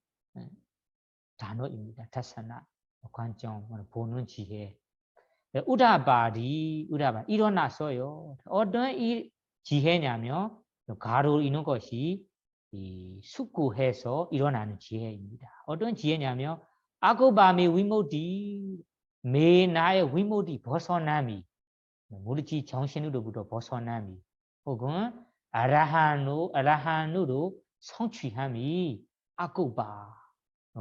단어입니다. 다스나 관점 보는 지혜. 우다바디 일어났어요. 어떤 이 지혜냐면 가로 있는 것이 이 숙구해서 일어나는 지혜입니다. 어떤 지혜냐면 아고바미 위모디 메나의 위모디 벗어남이 무르지 정신으로부터 벗어남이 혹은 아라한으로 성취함이 아고바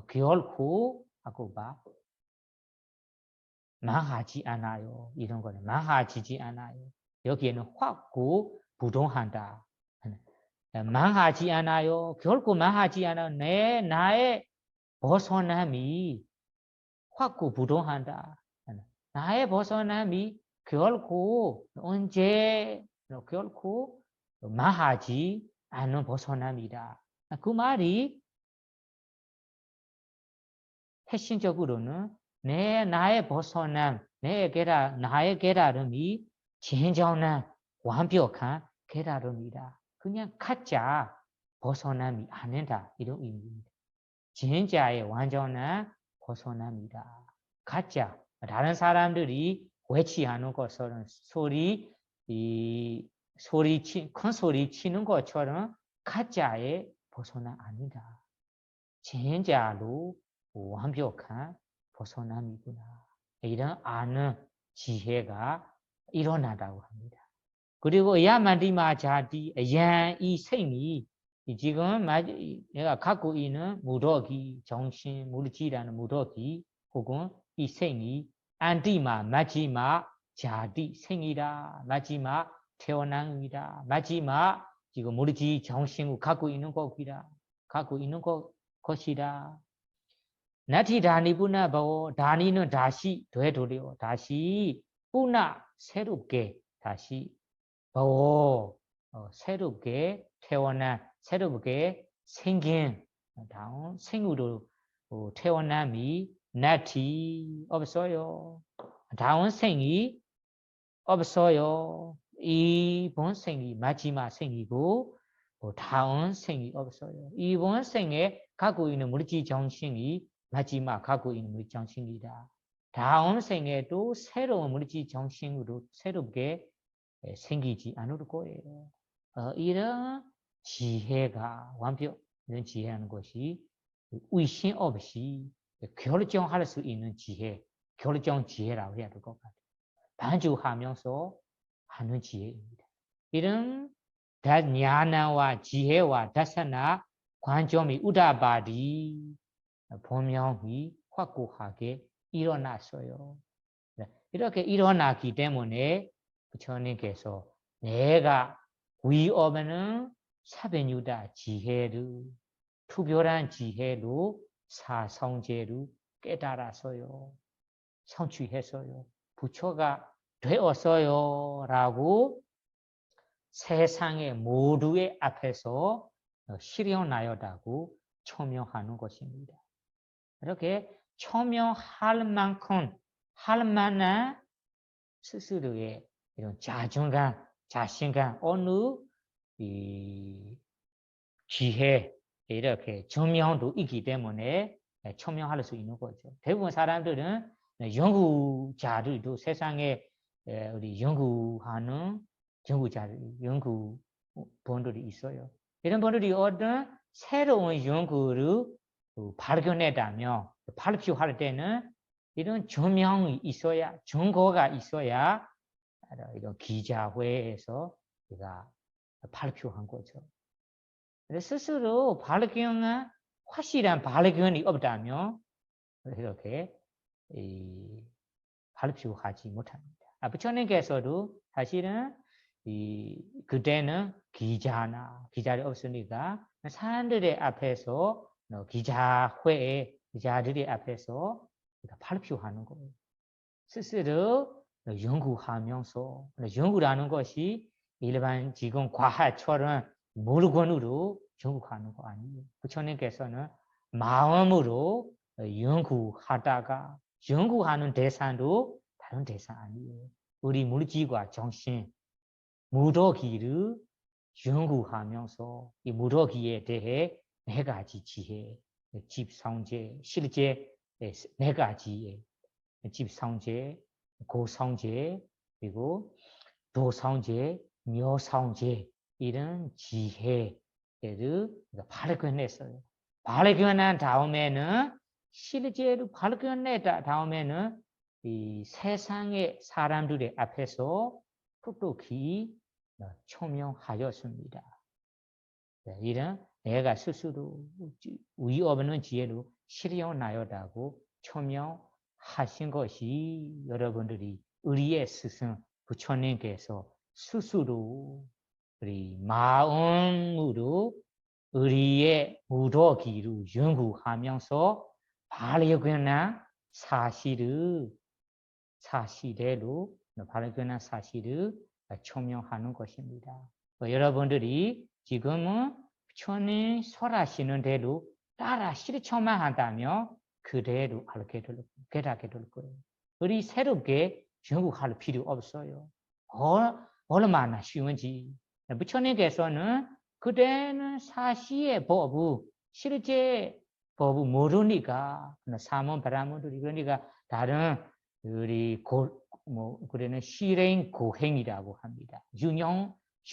결코 아고바 망하지 않아요. 이런 거는 망하지 않아요. 여기에는 확고 부동한다. 망하지 않아요. 결코 망하지 않아요. 나의 벗어남이 확고 부동한다. 나의 벗어남이 결코 언제 결코 망하지 않는 벗어남이다. 그 말이 핵심적으로는 나의 벗어남, 나의 깨달음이 진정한 완벽한 깨달음이다. 그냥 가짜 벗어남이 아니다. 이런 의미입니다. 진짜의 완전한 벗어남이다. 가짜. 다른 사람들이 외치하는 것처럼 큰 소리 치는 것처럼 가짜의 벗어남 아니다. 진짜로 완벽한 벗어남이구나. 이런 아는 지혜가 일어나다고 합니다. 그리고 야만디마자디 이 생이 지금 내가 갖고 있는 무더기 정신 무르지라는 무더기 혹은 이 생이 안디마 마지막 자디 생이다. 마지막 태어남이다. 마지막 지금 무르지 정신을 갖고 있는 것이다. 갖고 있는 것이다. 나티 다니 뿌나 바오 다니는 다시 되돌려 다시 뿌나 새롭게 다시 바오 새롭게 태어난 새롭게 생긴 다음 생으로 태어남이 나티 없어요. 다음 생이 없어요. 이번 생이 마지막 생이고 다음 생이 없어요. 이번 생에 갖고 있는 물질 정신이 마지막 갖고 있는 물질 정신이다. 다음 생에도 새로운 물질 정신으로 새롭게 생기지 않을 거예요. 이런 지혜가 이런 지혜라는 것이 의심 없이 결정할 수 있는 지혜, 결정 지혜라고 해야 될 것 같아요. 반주하면서 하는 지혜입니다. 이런 ඥා나와 지혜와 다사나 관점이 우다바디 분명히 확고하게 일어났어요. 이렇게 일어났기 때문에 부처님께서 내가 위엄에는 사변유다 지혜를 투별한 지혜로 사성제를 깨달았어요. 성취했어요. 부처가 되었어요 라고 세상의 모두의 앞에서 실현하였다고 초명하는 것입니다. 이렇게 초명할 만큼 할 만한 스스로의 이런 자존감, 자신감, 어느 지혜 이렇게 정명도 있기 때문에 초명할 수 있는 거죠. 대부분 사람들은 연구자들도 세상에 우리 연구하는 연구분들이 있어요. 이런 분들이 어떤 새로운 연구를 발견했다면 발표할 때는 이런 조명이 있어야 증거가 있어야 이런 기자회에서 우리가 발표한 거죠. 스스로 발견은 확실한 발견이 없다면 이렇게 발표하지 못합니다. 부처님께서도 사실은 그때는 기자들이 없으니까 사람들의 앞에서 기자회에 기자들의 앞에서 발표하는 거예요. 스스로 연구하면서 연구라는 것이 일반 지금 과학처럼 물건으로 연구하는 거 아니에요. 부처님께서는 마음으로 연구하다가 연구하는 대상도 다른 대상 아니에요. 우리 물질과 정신, 무더기를 연구하면서 이 무더기에 대해 네 가지 지혜, 집성제, 실제 네 가지의 집성제, 고성제, 그리고 도성제, 묘성제 이런 지혜를 발견했어요. 발견한 다음에는 실제로 발견했다 다음에는 이 세상의 사람들의 앞에서 똑똑히 총명하였습니다. 이런 내가 스스로 위 없는 지혜로 실현하였다고 총명하신 것이 여러분들이 우리의 스승 부처님께서 스스로 우리 마음으로 우리의 무더기를 연구하면서 발견한 사실대로 발견한 사실을 총명하는 것입니다. 여러분들이 지금은 부처님 설하시는 대로 따라 실천만 한다면 그대로 깨닫게 될 거예요. 우리 새롭게 연구할 필요 없어요. 얼마나 쉬운지. 부처님께서는 그때는 사시의 법을 실제 법을 모르니까 사문 바라문들이 그러니까 다른 우리 그래는 실행 고행이라고 합니다.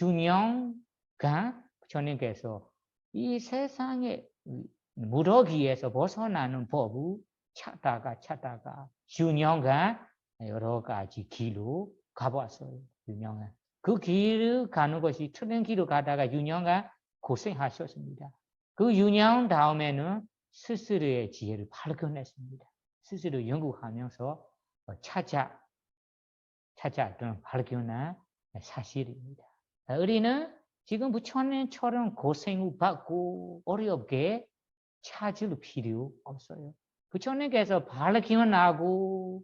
유명가 부처님께서 이 세상에 무더기에서 벗어나는 법을 찾다가 유명가 여러 가지 길로 가보았어요. 유명한 그 길을 가는 것이 틀린 길을 가다가 유명가 고생하셨습니다. 그 유명 다음에는 스스로의 지혜를 발견했습니다. 스스로 연구하면서 찾았던 발견한 사실입니다. 우리는 지금 부처님처럼 고생을 받고 어렵게 찾을 필요 없어요. 부처님께서 발견하고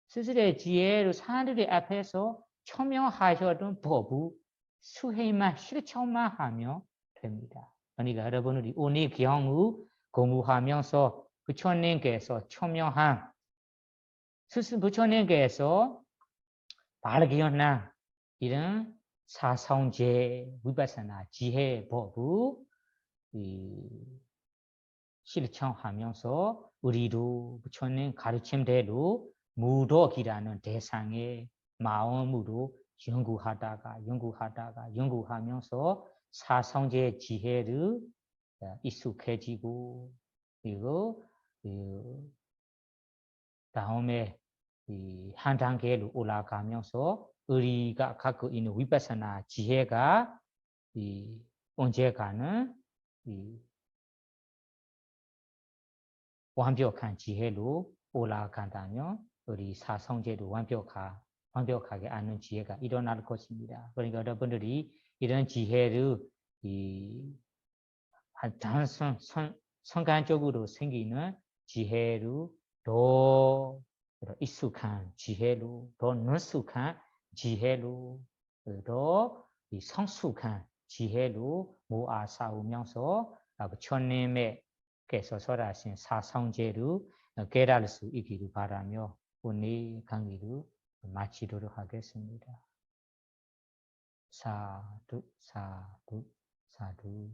스스로의 지혜로 사람들의 앞에서 처명하셨던 법을 수행만 실천만 하면 됩니다. 그러니까 여러분들이 오늘 경우 공부하면서 부처님께서 처명한 스스 부처님께서 발견한 이런 사성제 위파사나 지혜 법을 실천하면서 우리도 부처님 가르침대로 무더기라는 대상의 마음으로 연구하면서 사성제 지혜를 익숙해지고 그리고 다음에 한 단계로 올라가면서 우리가 갖고 있는 위파사나 지혜가 언제가는 완벽한 지혜로 올라간다면 우리 사성제도 완벽하게 아는 지혜가 일어날 것입니다. 그러니까 여러분들이 이런 지혜를 순간적으로 생기는 지혜로 더 익숙한 지혜로 더 능숙한 지혜로 더 성숙한 지혜로 모아 쌓으면서 부처님께서 설하신 사성제를 깨달을 수 있기를 바라며 오늘 강의를 마치도록 하겠습니다. 사두 사두 사두